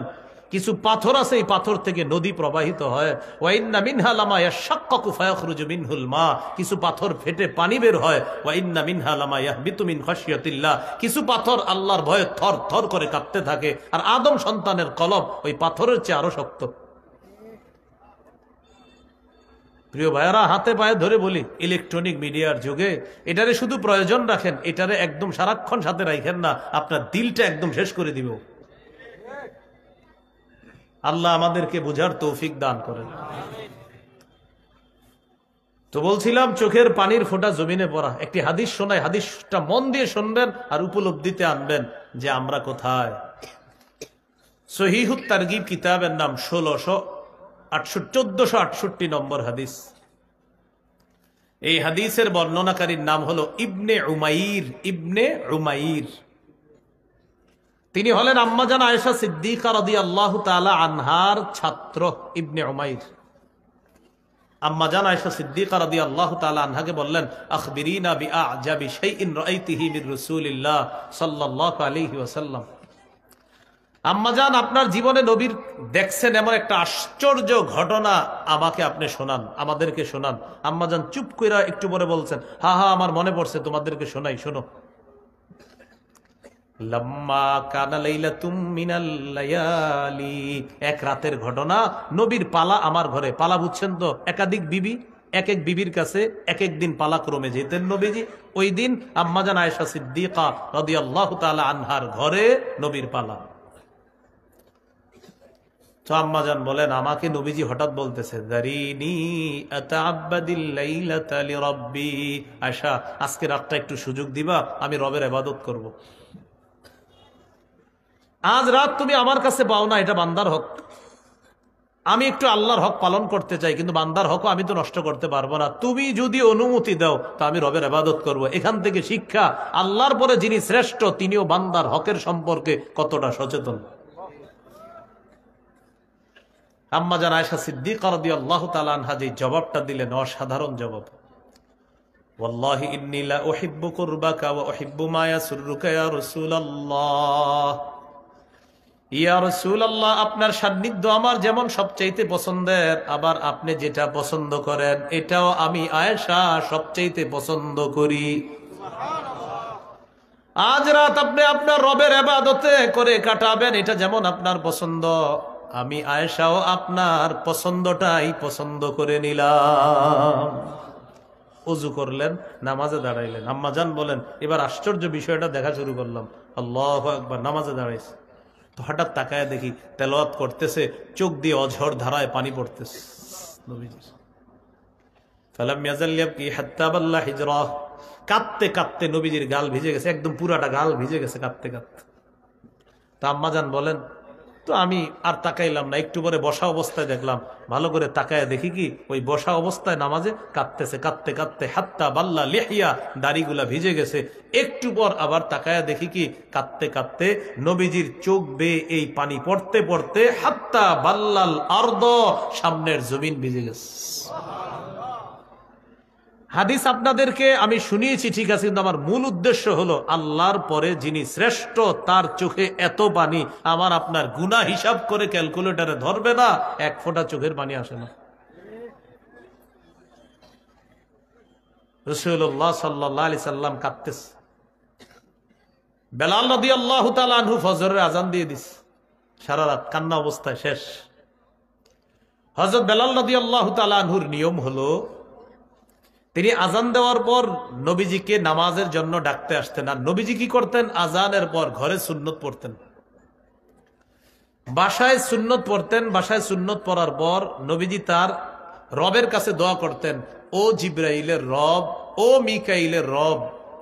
Speaker 1: কিছু পাথর আছে, এই পাথর থেকে নদী প্রবাহিত হয়। ওয়া ইন্না মিনহা লামা ইয়াশাক্কাকু ফায়াখরুজু মিনহুল মা, কিছু পাথর ফেটে পানি বের হয়। ওয়া ইন্না মিনহা লামা ইয়াহবিতু মিন খাশিয়াতিল্লাহ, কিছু পাথর আল্লাহর ভয়ে থর থর করে কাঁপতে থাকে। আর আদম সন্তানের কলব ওই পাথরের চেয়ে আরো শক্ত। প্রিয় ভাইয়ারা, হাতে পায়ে ধরে বলি, ইলেকট্রনিক মিডিয়ার যুগে এটারে শুধু প্রয়োজন রাখেন, এটারে একদম সারাক্ষণ সাথে রাখেন না, আপনার দিলটা একদম শেষ করে দিব। আল্লাহ আমাদেরকে বুঝার তৌফিক দান করেন। তো বলছিলাম, চোখের পানির ফোঁটা জমিনে পড়া। একটি হাদিস শোনায়, হাদিসটা মন দিয়ে শুনবেন আর উপলব্ধিতে আনবেন যে আমরা কোথায়। সহিহুত তারগিব কিতাবের নাম 1468 নম্বর হাদিস। এই হাদিসের বর্ণনাকারীর নাম হলো ইবনে উমাইর। ইবনে উমাইর, তিনি হলেন আম্মাজান আয়েশা সিদ্দিকা রাদিয়াল্লাহু তাআলা আনহার ছাত্র। ইবনে উমাইর আম্মাজান আয়েশা সিদ্দিকা রাদিয়াল্লাহু তাআলা আনহাকে বললেন, আখবিরিনা বিআজাবি শাইইন রাআইতিহি মির রাসূলিল্লাহ সাল্লাল্লাহু আলাইহি ওয়াসাল্লাম, আম্মাজান আপনার জীবনে নবীর দেখছেন এমন একটা আশ্চর্য ঘটনা আমাকে আপনি শোনান, আমাদেরকে শোনান। আম্মাজান চুপ কইরা একটু পরে বলছেন, হা হা আমার মনে পড়ছে, তোমাদেরকে শোনাই, শোনো। লাম্মা কানা লাইলাতুম মিনাল লায়ালি, এক রাতের ঘটনা। নবীর পালা আমার ঘরে। পালা বুঝছেন তো? একাধিক বিবি, এক এক বিবির কাছে এক এক দিন পালাক্রমে যেতেন নবীজি। ওই দিন আম্মাজান আয়েশা সিদ্দিকা রাদিয়াল্লাহু তাআলা আনহার ঘরে নবীর পালা। তো আম্মাজান বলেন, আমাকে নবীজি হঠাৎ বলতেছে, দারিনি আতাআব্বাদিল লাইলাতা লিরাব্বি, আয়েশা আজকে রাতটা একটু সুযোগ দিবা, আমি রবের ইবাদত করব। আজ রাত তুমি আমার কাছে পাও না, এটা বান্দার হক। আমি একটু আল্লাহর হক পালন করতে চাই, কিন্তু বান্দার হক আমি তো নষ্ট করতে পারবো না। তুমি যদি অনুমতি দাও তো আমি রবের ইবাদত করব। এখান থেকে শিক্ষা, আল্লাহর পরে যিনি শ্রেষ্ঠ তিনিও বান্দার হকের সম্পর্কে কতটা সচেতন। আম্মাজান আয়েশা সিদ্দিকা রাদিয়াল্লাহু তাআলা আনহা যে জবাবটা দিলেন, অসাধারণ জবাব। ওয়াল্লাহি ইন্নী লা উহিব্বু কুরবাকা ওয়া উহিব্বু মা ইয়াসুররুকা ইয়া রাসূলুল্লাহ। ইয়া রাসূলুল্লাহ, আপনার সান্নিধ্য আমার যেমন সবচাইতে পছন্দের, আবার আপনি যেটা পছন্দ করেন এটাও আমি আয়েশা সবচাইতে পছন্দ করি। আজ রাত আপনি আপনার রবের ইবাদতে করে কাটাবেন, এটা যেমন আপনার পছন্দ, আমি আয়েশাও আপনার পছন্দটাই পছন্দ করে নিলাম। ওযু করলেন, নামাজে দাঁড়াইলেন। আম্মাজান বলেন, এবার আশ্চর্য বিষয়টা দেখা শুরু করলাম। আল্লাহু আকবার, নামাজে দাঁড়াইছে। তো হঠাৎ তাকায় দেখি তেলাওয়াত করতেছে, চোখ দিয়ে অঝর ধারায় পানি পড়তেছে। ফালাম ইয়াজাল ইয়াবকি হাত্তা বাল্লা হিজরাহ, কাঁদতে কাঁদতে নবীজির গাল ভিজে গেছে, একদম পুরাটা গাল ভিজে গেছে কাঁদতে কাঁদতে। তা আম্মাজান বলেন, তো আমি আর তাকাইলাম না, একটু পরে বসা অবস্থায় দেখলাম, ভালো করে তাকায় দেখি কি ওই বসা অবস্থায় নামাজে কাঁদতেছে, কাঁদতে কাঁদতে হাত্তা বাল্লা লিহিয়া, দাড়িগুলা ভিজে গেছে। একটু পর আবার তাকায় দেখি কি কাঁদতে কাঁদতে নবীজির চোখ বেয়ে এই পানি পড়তে পড়তে হাত্তা বাল্লাল আরদ, সামনের জমিন ভিজে গেছে। হাদিস আপনাদেরকে আমি শুনিয়েছি ঠিক আছে, কিন্তু আমার মূল উদ্দেশ্য হলো আল্লাহর পরে যিনি শ্রেষ্ঠ তার চোখে এত পানি, আমার আপনার গুনাহ হিসাব করে ক্যালকুলেটরে ধরবে না, এক ফোঁটা চোখের পানি আসে না। রাসূলুল্লাহ সাল্লাল্লাহু আলাইহি সাল্লাম কাঁদতেছে। বেলাল রাদিয়াল্লাহু তাআলা আনহু ফজরের আজান দিয়ে দিস, সারা রাত কান্না অবস্থায় শেষ। হযরত বেলাল রাদিয়াল্লাহু তাআলা আনহুর নিয়ম হলো, তিনি আজান দেওয়ার পর নবীজিকে নামাজের জন্য ডাকতে আসতেন। আর নবীজি কি করতেন, আজানের পর ঘরে সুন্নত পড়তেন, বাসায় সুন্নত পড়তেন। বাসায় সুন্নত পড়ার পর নবীজি তার রবের কাছে দোয়া করতেন, ও জিব্রাইলের রব, ও মিকাইলের রব,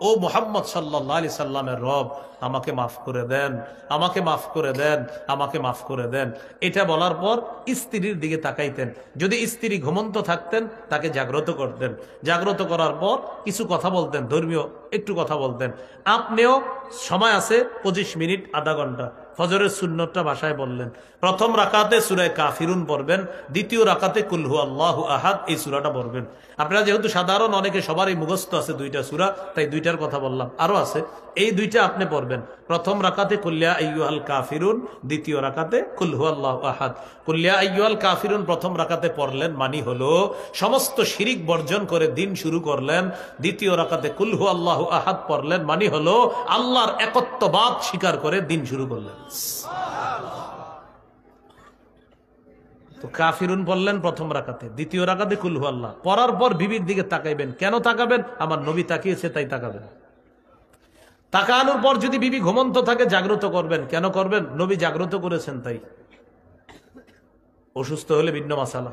Speaker 1: ও মুহাম্মদ সাল্লাল্লাহু আলাইহি সাল্লামের রব, আমাকে মাফ করে দেন, আমাকে মাফ করে দেন, আমাকে মাফ করে দেন। এটা বলার পর স্ত্রীর দিকে তাকাইতেন। যদি স্ত্রী ঘুমন্ত থাকতেন তাকে জাগ্রত করতেন। জাগ্রত করার পর কিছু কথা বলতেন, ধর্মীয় একটু কথা বলতেন। আপনিও সময় আছে 25 মিনিট, আধা ঘন্টা, ফজরের সুন্নতটা বাসায় বললেন। প্রথম রাকাতে সূরা কাফিরুন পড়বেন, দ্বিতীয় রাকাতে কুল হু আল্লাহু আহাদ এই সূরাটা পড়বেন। আপনারা যেহেতু সাধারণ, অনেকে সবারই মুখস্থ আছে দুইটা সূরা, তাই দুইটার কথা বললাম, আরো আছে, এই দুইটা আপনি পড়বেন। প্রথম রাকাতে কুল ইয়া আইয়ুহাল কাফিরুন, দ্বিতীয় রাকাতে কুল হু আল্লাহু আহাদ। কুল ইয়া আইয়ুহাল কাফিরুন প্রথম রাকাতে পড়লেন, মানি হলো সমস্ত শিরিক বর্জন করে দিন শুরু করলেন। দ্বিতীয় রাকাতে কুল হু আল্লাহু আহাদ পড়লেন, মানি হলো আল্লাহর একত্ববাদ স্বীকার করে দিন শুরু করলেন। তো কাফিরুন বললেন প্রথম রাকাতে, দ্বিতীয় রাকাতে কুল হু আল্লাহ। পড়ার পর বিবির দিকে তাকাইবেন। কেন তাকাবেন? আমার নবী তাকিয়েছে তাই তাকাবেন। তাকানোর পর যদি বিবি ঘুমন্ত থাকে জাগ্রত করবেন। কেন করবেন? নবী জাগ্রত করেছেন তাই। অসুস্থ হলে ভিন্ন মাসালা।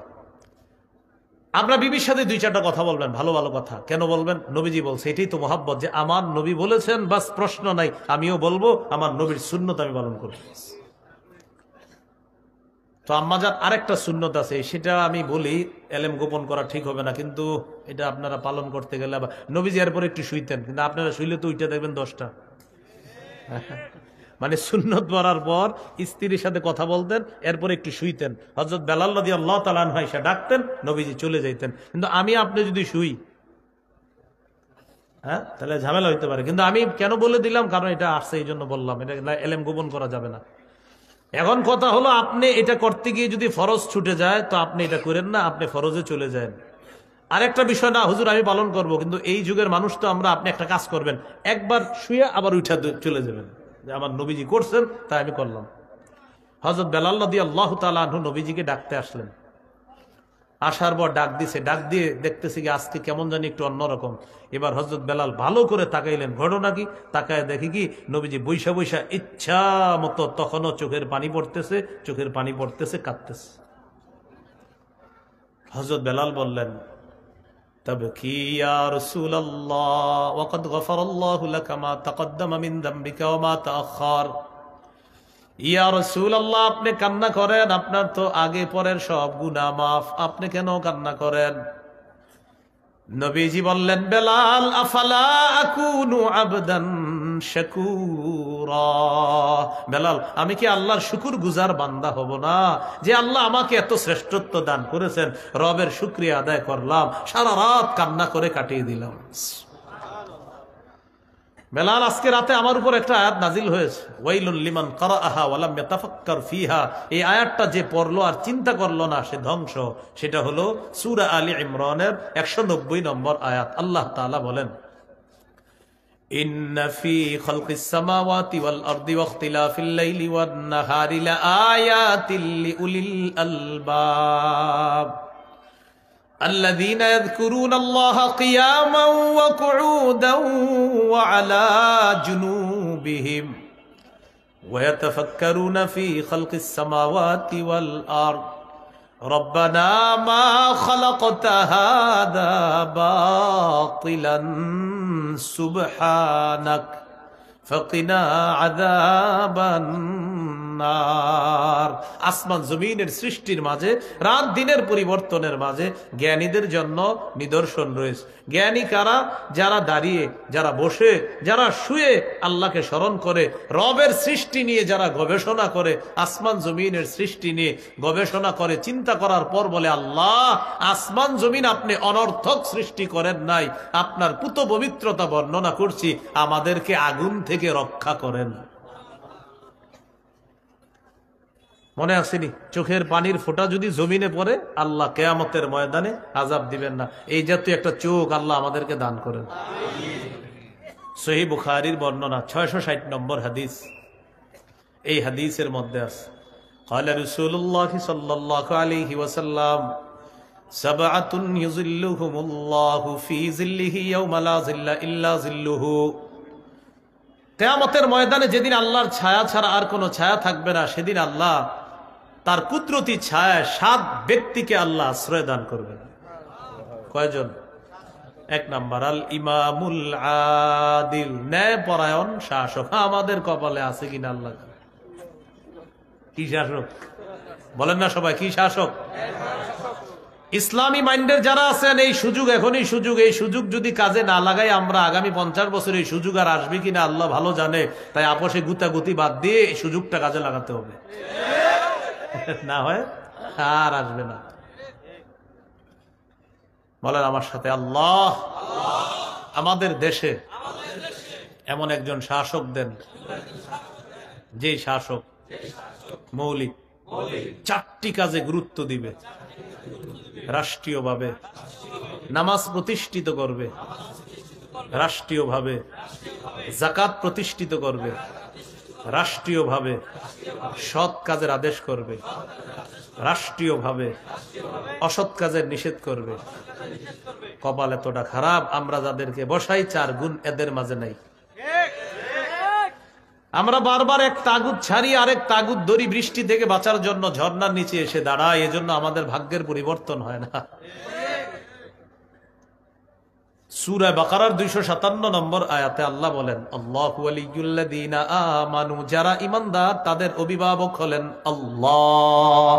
Speaker 1: আপনার বিবির সাথে 2-4টা কথা বলবেন, ভালো ভালো কথা। কেন বলবেন? নবীজি বলছে, এটাই তো মহাব্বত, যে আমার নবী বলেছেন, বাস প্রশ্ন নাই, আমিও বলবো, আমার নবীর সুন্নত আমি পালন করব। তো আম্মাজান আরেকটা সুন্নত আছে, সেটা আমি বলি, এলেম গোপন করা ঠিক হবে না, কিন্তু এটা আপনারা পালন করতে গেলে আবার নবীজি এরপরে একটু শুইতেন, কিন্তু আপনারা শুইলে তো উইটা দেখবেন 10টা। মানে সুন্নত পড়ার পর স্ত্রীর সাথে কথা বলতেন, এরপর একটু শুইতেন। হযরত বেলাল রাদিয়াল্লাহু তাআলা আনহু এসে ডাকতেন, নবীজি চলে যাইতেন। কিন্তু আমি আপনি যদি শুই, হ্যাঁ, তাহলে ঝামেলা হইতে পারে। কিন্তু আমি কেন বলে দিলাম, কারণ এটা আসছে এই জন্য বললাম, এটা এলেম গোপন করা যাবে না। এখন কথা হলো, আপনি এটা করতে গিয়ে যদি ফরজ ছুটে যায় তো আপনি এটা করেন না, আপনি ফরজে চলে যান। আরেকটা বিষয়, না হুজুর আমি পালন করব, কিন্তু এই যুগের মানুষ তো আমরা, আপনি একটা কাজ করবেন, একবার শুয়ে আবার উঠা চলে যাবেন, যে আমার নবীজি করছেন তাই আমি করলাম। হযরত বেলাল রাদিয়াল্লাহু তাআলা আনহু নবীজিকে ডাকতে আসলেন। আসার পর ডাক দিছে, ডাক দিয়ে দেখতেছি কি আজকে কেমন জানি একটু অন্যরকম। এবার হযরত বেলাল ভালো করে তাকাইলেন, ঘটনা কি? তাকায় দেখি কি নবীজি বৈশা বৈশা ইচ্ছা মতো, তখনও চোখের পানি পড়তেছে, কাঁদতেছে। হযরত বেলাল বললেন, তবে কি ইয়া রাসূলুল্লাহ, ওয়াকাদ গফারাল্লাহু লাকা মা তাকদ্দামা মিন যামবিকা ওয়া মা তাআখার। ইয়া রাসূলুল্লাহ, আপনি কান্না করেন, আপনার তো আগে পরের সব গুনাহ মাফ, আপনি কেন কান্না করেন? নবীজি বললেন, বেলাল, আফালা আকুনু আবদান শাকুরা। বেলাল, আমি কি আল্লাহর শুকরগুজার বান্দা হব না? যে আল্লাহ আমাকে এত শ্রেষ্ঠত্ব দান করেছেন, রবের শুকরিয়া আদায় করলাম, সারা রাত কান্না করে কাটিয়ে দিলাম। বেলাল, আজকে রাতে আমার উপর একটা আয়াত নাজিল হয়েছে, ওয়াইলুল লিমান কারাআহা ওয়া লাম ইয়াতাফাক্কার ফিহা। এই আয়াতটা যে পড়লো আর চিন্তা করলো না, সে ধ্বংস। সেটা হলো সূরা আলী ইমরানের 190 নম্বর আয়াত। আল্লাহ তাআলা বলেন, ইন্না ফি খালকিস সামাওয়াতি ওয়াল আরদি ওয়া ইখতিলাফিল লাইলি ওয়ান নাহারি লাআয়াতিল লিউলিল আলবাব الذين يذكرون الله قياما وقعودا وعلى جنوبهم ويتفكرون في خلق السماوات والأرض ربنا ما خلقت هذا باطلا سبحانك فقنا عذاب النار। আসমান জমিনের সৃষ্টির মাঝে, রাত দিনের পরিবর্তনের মাঝে জ্ঞানীদের জন্য নিদর্শন রয়েছে। জ্ঞানী কারা? যারা দাঁড়িয়ে, যারা বসে, যারা শুয়ে আল্লাহকে স্মরণ করে, রবের সৃষ্টি নিয়ে যারা গবেষণা করে, আসমান জমিনের সৃষ্টি নিয়ে গবেষণা করে, চিন্তা করার পর বলে, আল্লাহ, আসমান জমিন আপনি অনর্থক সৃষ্টি করেন নাই, আপনার পুত পবিত্রতা বর্ণনা করছি, আমাদেরকে আগুন থেকে রক্ষা করেন। মনে আসেনি? চোখের পানির ফোঁটা যদি জমিনে পড়ে, আল্লাহ কিয়ামতের ময়দানে আযাব দিবেন না। এই জাতীয় একটা চোখ আল্লাহ আমাদেরকে দান করেন। সহিহ বুখারীর বর্ণনা 660 নম্বর হাদিস। এই হাদিসের মধ্যে আছে, ক্বালা রাসূলুল্লাহ সাল্লাল্লাহু আলাইহি ওয়াসাল্লাম, সাবআতুন ইউযিল্লুহুমুল্লাহু ফি যিল্লিহি ইয়াওমা লা যিল্লা ইল্লা যিল্লুহু। কিয়ামতের ময়দানে যেদিন আল্লাহর ছায়া ছাড়া আর কোনো ছায়া থাকবে না, সেদিন আল্লাহ তার কুদরতি ছায়া 7 ব্যক্তিকে আল্লাহ আশ্রয় দান করবেন। কয়জন? 1 নাম্বার, আল ইমামুল আদিল, ন্যায়পরায়ণ শাসক। আমাদের কপালে আছে কিনা আল্লাহ? কি শাসক বলেন না সবাই? কি শাসক? ইসলামী মাইন্ডের যারা আছেন, এই সুযোগ, এখনই সুযোগ। এই সুযোগ যদি কাজে না লাগাই, আমরা আগামী 50 বছর এই সুযোগ আর আসবে কিনা আল্লাহ ভালো জানে। তাই আপোষে গুতাগুতি বাদ দিয়ে এই সুযোগটা কাজে লাগাতে হবে, না হয় আর আসবে না। বলেন আমার সাথে, আল্লাহ আমাদের দেশে এমন একজন শাসক দেন, যে শাসক মৌলিক 4টি কাজে গুরুত্ব দিবে। রাষ্ট্রীয়ভাবে নামাজ প্রতিষ্ঠিত করবে, রাষ্ট্রীয়ভাবে যাকাত প্রতিষ্ঠিত করবে, রাষ্ট্রীয়ভাবে সৎ কাজের আদেশ করবে, রাষ্ট্রীয়ভাবে অসৎ কাজের নিষেধ করবে। কপাল এতটা খারাপ, আমরা যাদেরকে বসাই 4 গুণ এদের মাঝে নাই। আমরা বারবার এক তাগুত ছাড়ি আরেক তাগুত ধরি, বৃষ্টি থেকে বাঁচার জন্য ঝর্ণার নিচে এসে দাঁড়ায়, এজন্য আমাদের ভাগ্যের পরিবর্তন হয় না। সূরা বাকারার 257 নম্বর আয়াতে আল্লাহ বলেন, আল্লাহু ওয়ালিয়ুল্লাযীনা আমানু, যারা ঈমানদার তাদের অভিভাবক হলেন আল্লাহ।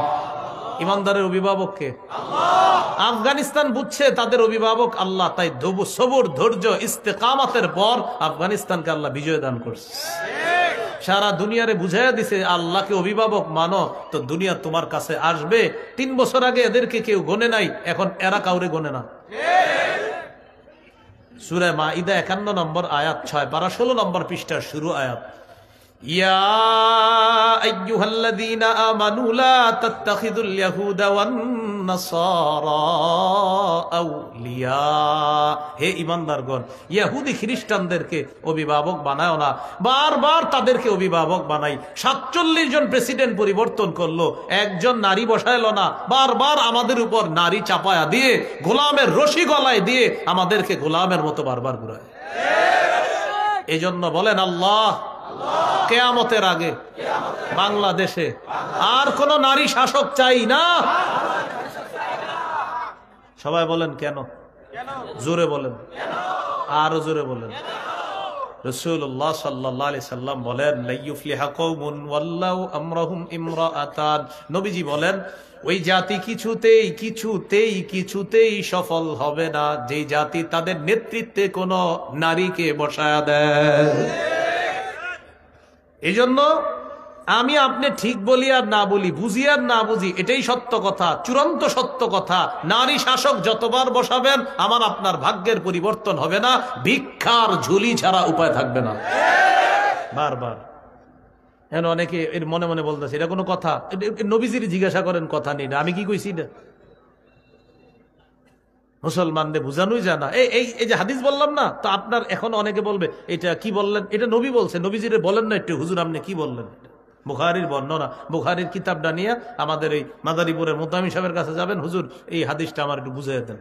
Speaker 1: ঈমানদারের অভিভাবক কে? আল্লাহ। আফগানিস্তান বুঝছে তাদের অভিভাবক আল্লাহ, তাই সবর, ধৈর্য, ইস্তেকামাতের পর আফগানিস্তানকে আল্লাহ বিজয় দান করছে। সারা দুনিয়ারে বুঝাইয়া দিছে, আল্লাহকে অভিভাবক মানো তো দুনিয়া তোমার কাছে আসবে। 3 বছর আগে এদেরকে কেউ গনে নাই, এখন এরা কাউরে গনে না। সূরা মাইদা 51 নম্বর আয়াত 6 পারা 16 নম্বর পৃষ্ঠার শুরু আয়াত। ইয়া আইয়ুহাল্লাযীনা আমানু লা তাত্তাখিযুল ইয়াহুদা ওয়ান নাসারা আউলিয়া, হে ঈমানদারগণ, ইহুদি খ্রিস্টানদেরকে অভিভাবক বানায় না। বারবার তাদেরকে অভিভাবক বানাই। 47 জন প্রেসিডেন্ট পরিবর্তন করলো, একজন নারী বসাইলো না। বারবার আমাদের উপর নারী চাপায়া দিয়ে, গোলামের রশি গলায় দিয়ে আমাদেরকে গোলামের মতো বারবার ঘুরায়। এই জন্য বলেন আল্লাহ, কিয়ামতের আগে বাংলাদেশে আর কোন নারী শাসক চাই না। সবাই বলেন কেন? জোরে বলেন, আরো জোরে বলেন। রাসূলুল্লাহ সাল্লাল্লাহু আলাইহি সাল্লাম বলেন, লা ইউফলিহা কওমুন ওয়াল্লাউ আমরাহুম ইমরাআতান। নবীজি বলেন, ওই জাতি কিছুতেই কিছুতেই কিছুতেই সফল হবে না যে জাতি তাদের নেতৃত্বে কোন নারীকে বসায়া দেয়। এই জন্য আমি আপনি ঠিক বলি আর না বলি, বুঝি আর না বুঝি, এটাই সত্য কথা, চূড়ান্ত সত্য কথা। নারী শাসক যতবার বসাবেন আমার আপনার ভাগ্যের পরিবর্তন হবে না, ভিক্ষার ঝুলি ছাড়া উপায় থাকবে না। বারবার এখন অনেকে এর মনে মনে বলতেছে এটা কোনো কথা? নবীজির জিজ্ঞাসা করেন, কথা নেই না, আমি কি কইছি না? মুসলমানদের বুঝানোই জানা। এই যে হাদিস বললাম না, তো আপনার এখন অনেকে বলবে এটা কি বললেন, এটা নবী বলছে, নবীজিরে বলেন না একটু, হুজুর আপনি কি বললেন? বুখারীর বর্ণনা, বুখারীর কিতাবটা নিয়ে আমাদের এই মাদারীপুরের মুতামি সাহেবের কাছে যাবেন, হুজুর এই হাদিসটা আমার একটু বুঝিয়ে দেন।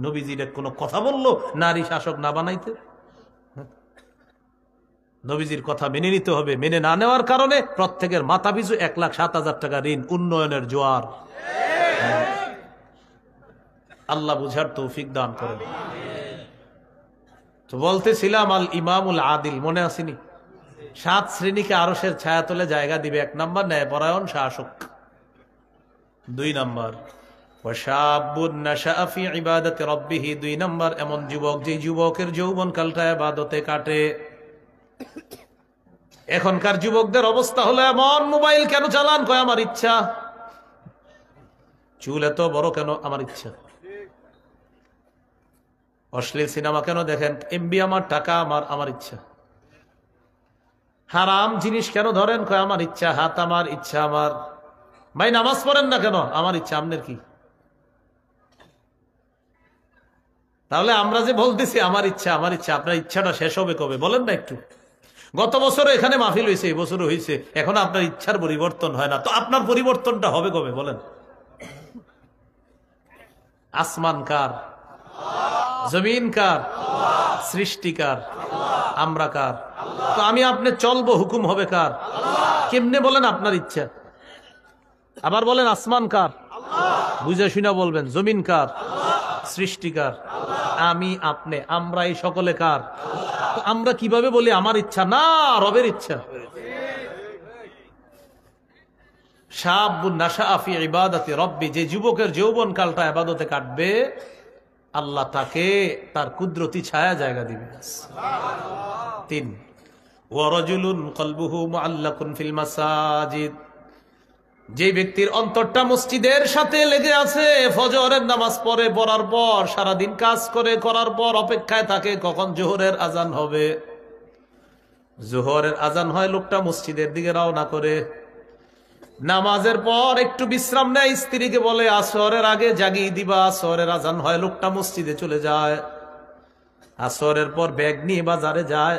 Speaker 1: নবীজির কোনো কথা বললো নারী শাসক না বানাইতে? নবীজির কথা মেনে নিতে হবে। মেনে না নেওয়ার কারণে প্রত্যেকের মাথা পিছু 1,07,000 টাকা ঋণ, উন্নয়নের জোয়ার। আল্লাহ বুঝার তৌফিক দান করেন। তো বলতেছিলাম আল ইমামুল আদিল, মনে আসেনি? 7 শ্রেণীকে আরশের ছায়াতলে জায়গা দিবে। 1 নম্বর ন্যায়পরায়ণ শাসক। 2 নম্বর ওয়াশাবুন নাশাআ ফি ইবাদাতি রাব্বিহি। 2 নম্বর এমন যুবক যে যুবকের যৌবন কালটা ইবাদতে কাটে। এখনকার যুবকদের অবস্থা হলো এমন, মোবাইল কেন চালান? কয় আমার ইচ্ছা। চুল এত বড় কেন? আমার ইচ্ছা। অশ্লীল সিনেমা কেন দেখেন? এমবি আমার, টাকা আমার, আমার ইচ্ছা। হারাম জিনিস কেন ধরেন? কয় আমার ইচ্ছা। হাত আমার, ইচ্ছা আমার। ভাই নামাজ পড়েন না কেন? আমার ইচ্ছা। আপনার কি? তাহলে আমরা যে বলতেছি আমার ইচ্ছা আমার ইচ্ছা, আপনার ইচ্ছাটা শেষ হবে কবে বলেন না একটু? গত বছরও এখানে মাহফিল হয়েছে, এই বছরও হয়েছে, এখন আপনার ইচ্ছার পরিবর্তন হয় না, তো আপনার পরিবর্তনটা হবে কবে বলেন? আসমান কার? জমিন কার? সৃষ্টিকার। আমরা কার? তো আমি আপনি চলবো, হুকুম হবে কার? কেমনে বলেন? আপনার ইচ্ছা। আবার বলেন আসমান কার? বুঝে শুনে বলবেন। জমিন কার? সৃষ্টিকার। আমি আপনি আমরা এই সকলে কার? আমরা কিভাবে বলি আমার ইচ্ছা? না, রবের ইচ্ছা। শাবুন নাশাআ ফি ইবাদাতি রাব্বি, যে যুবকের যৌবন কালটা ইবাদতে কাটবে আল্লাহ তাকে তার কুদরতি ছায়া জায়গা দিবে। 3 ওয়া রাজুলুন কলবুহু মুআল্লাকুন ফিল মাসাজিদ, যে ব্যক্তির অন্তরটা মসজিদের সাথে লেগে আছে, ফজরের নামাজ পড়ে, পড়ার পর সারাদিন কাজ করে, করার পর অপেক্ষায় থাকে কখন জোহরের আজান হবে। জোহরের আজান হয়, লোকটা মসজিদের দিকে রওনা করে। নামাজের পর একটু বিশ্রাম নেয়, স্ত্রীকে বলে আসরের আগে জাগিয়ে দিবা। আসরের আজান হয়, লোকটা মসজিদে চলে যায়। আসরের পর ব্যাগ নিয়ে বাজারে যায়,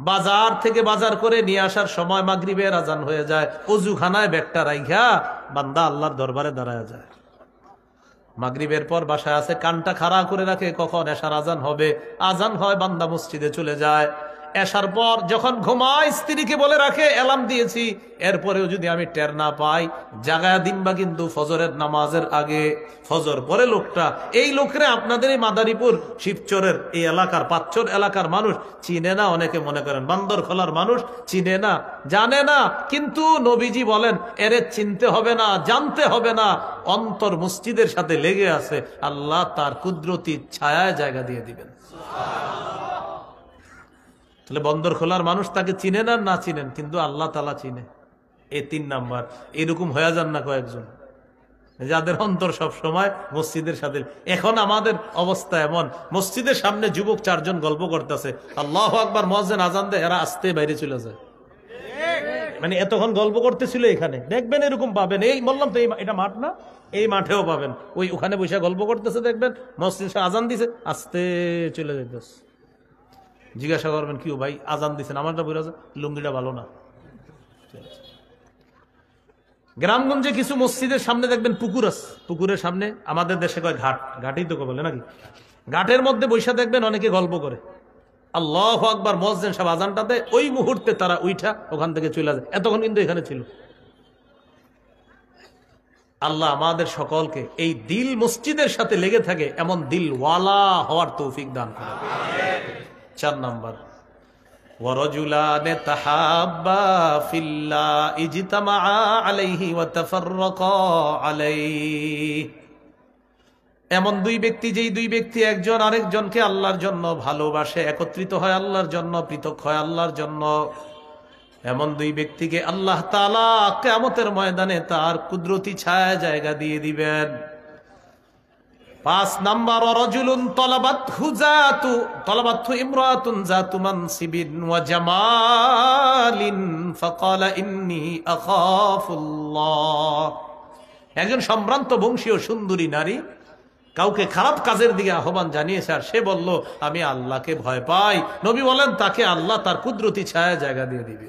Speaker 1: বাজার থেকে বাজার করে নিয়ে আসার সময় মাগরিবের আজান হয়ে যায়। অজুখানায় ব্যাগটা রাইখা বান্দা আল্লাহর দরবারে দাঁড়ায় যায়। মাগরিবের পর বাসায় আছে, কানটা খাড়া করে রাখে কখন এশার আজান হবে। আজান হয়, বান্দা মসজিদে চলে যায়। এশার পর যখন ঘুমায় স্ত্রীকে বলে রাখে অ্যালার্ম দিয়েছি, এরপরেও যদি আমি টের না পাই জাগায়া দিনবা কিন্তু ফজরের নামাজের আগে। ফজর পরে লোকটা, এই লোকরে আপনাদের এই মাদারীপুর শিবচরের এই এলাকার 5 এলাকার মানুষ চিনে না। অনেকে মনে করেন বান্দর খোলার মানুষ চিনে না, জানে না, কিন্তু নবীজি বলেন এরে চিনতে হবে না, জানতে হবে না, অন্তর মসজিদের সাথে লেগে আছে, আল্লাহ তার কুদরতি ছায়ায় জায়গা দিয়ে দিবেন। তাহলে বন্দর খোলার মানুষ তাকে চিনে না, না চিনেন, কিন্তু আল্লাহ তাআলা চিনে। এই 3 নাম্বার। এরকম হয়ে যান না কয়েকজন যাদের অন্তর সব সময় মসজিদের সাথে। এখন আমাদের অবস্থা এমন, মসজিদের সামনে যুবক 4 জন গল্প করতেছে, আল্লাহু আকবার, মুয়াজ্জিন আজান দেয়, এরা আস্তে বাইরে চলে যায়। মানে এতক্ষণ গল্প করতেছিল এখানে, দেখবেন এরকম পাবেন। এই বললাম তো এটা মাঠ না, এই মাঠেও পাবেন। ওখানে বসে গল্প করতেছে, দেখবেন মসজিদ আজান দিছে, আস্তে চলে যাইতেছে। জিজ্ঞাসা করবেন কি ভাই আজান দিচ্ছেন, আমারটা বলে লুঙ্গিটা ভালো না। গ্রামগঞ্জে কিছু মসজিদের সামনে দেখবেন পুকুর আছে, পুকুরের সামনে, আমাদের দেশে কয় ঘাট, ঘাটই তো বলে নাকি, ঘাটের মধ্যে বৈশা দেখবেন অনেকে গল্প করে। আল্লাহু আকবার, মুয়াজ্জিন সাহেব আজানটা দেয়, ওই মুহূর্তে তারা উঠা ওখান থেকে চলে যায়। এতক্ষণ কিন্তু এখানে ছিল। আল্লাহ আমাদের সকলকে এই দিল মসজিদের সাথে লেগে থাকে এমন দিলওয়ালা হওয়ার তৌফিক দান করে। 4 নাম্বার, ওয়ারাজুলান তাহাব্বা ফিল্লাহ ইজতামা আলাইহি ওয়া তাফাররাকা আলাইহি। এমন দুই ব্যক্তি, যেই দুই ব্যক্তি একজন আরেকজনকে আল্লাহর জন্য ভালোবাসে, একত্রিত হয় আল্লাহর জন্য, পৃথক হয় আল্লাহর জন্য, এমন দুই ব্যক্তিকে আল্লাহ তাআলা কিয়ামতের ময়দানে তার কুদরতি ছায়া জায়গা দিয়ে দিবেন। 5 নাম্বার, রাজুলুন তলাবাতহু ইমরাতুন যাতু মানসিবিন ওয়া জামালিন ফাকালা ইন্নী আখাফুল্লাহ। একজন সম্ভ্রান্ত বংশীয় সুন্দরী নারী কাউকে খারাপ কাজের দিকে আহ্বান জানিয়েছে, আর সে বলল আমি আল্লাহকে ভয় পাই। নবী বলেন তাকে আল্লাহ তার কুদরতি ছায়া জায়গা দিয়ে দিবে।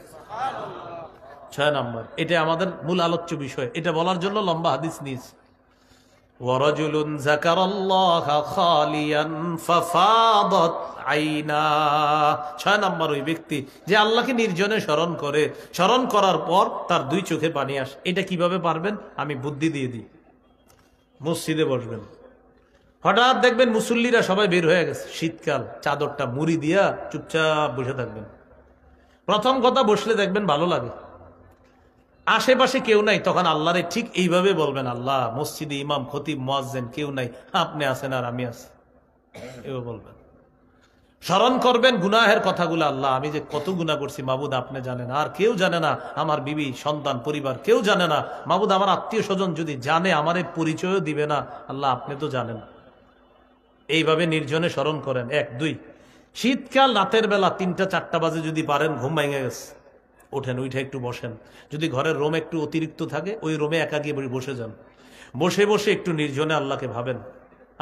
Speaker 1: 6 নাম্বার, এটা আমাদের মূল আলোচ্য বিষয়, এটা বলার জন্য লম্বা হাদিস নিয়েছি। ওয়ারাজুলুন যাকারাল্লাহা খালিয়ান ফাফাদাত আইনা। 6 নাম্বার, ওই ব্যক্তি যে আল্লাহকে নির্জনে স্মরণ করে, স্মরণ করার পর তার 2 চোখে পানি আসে। এটা কিভাবে পারবেন? আমি বুদ্ধি দিয়ে দিই। মসজিদে বসবেন, হঠাৎ দেখবেন মুসল্লিরা সবাই বের হয়ে গেছে, শীতকাল, চাদরটা মুড়ি দিয়া চুপচাপ বসে থাকবেন। প্রথম কথা, বসলে দেখবেন ভালো লাগে, আশেপাশে কেউ নাই, তখন আল্লাহরে ঠিক এইভাবে বলবেন, আল্লাহ মসজিদে ইমাম খতিব মুয়াজ্জিন কেউ নাই, আপনি আছেন আর আমি আছি, এভাবে বলবেন। স্মরণ করবেন গুনাহের কথাগুলো, আল্লাহ আমি যে কত গুনাহ করছি মাবুদ আপনি জানেন, আর কেউ জানে না, আমার বিবি সন্তান পরিবার কেউ জানে না মাবুদ, আমার আত্মীয় স্বজন যদি জানে আমার পরিচয়ও দিবে না, আল্লাহ আপনি তো জানেন। এইভাবে নির্জনে স্মরণ করেন। 1 2, শীতকাল রাতের বেলা 3টা 4টা বাজে যদি পারেন, ঘুম ভেঙে গেছে, ওঠেন, উঠে একটু বসেন। যদি ঘরের রুম একটু অতিরিক্ত থাকে, ওই রুমে একাকী বসে যান, বসে বসে একটু নির্জনে আল্লাহকে ভাবেন,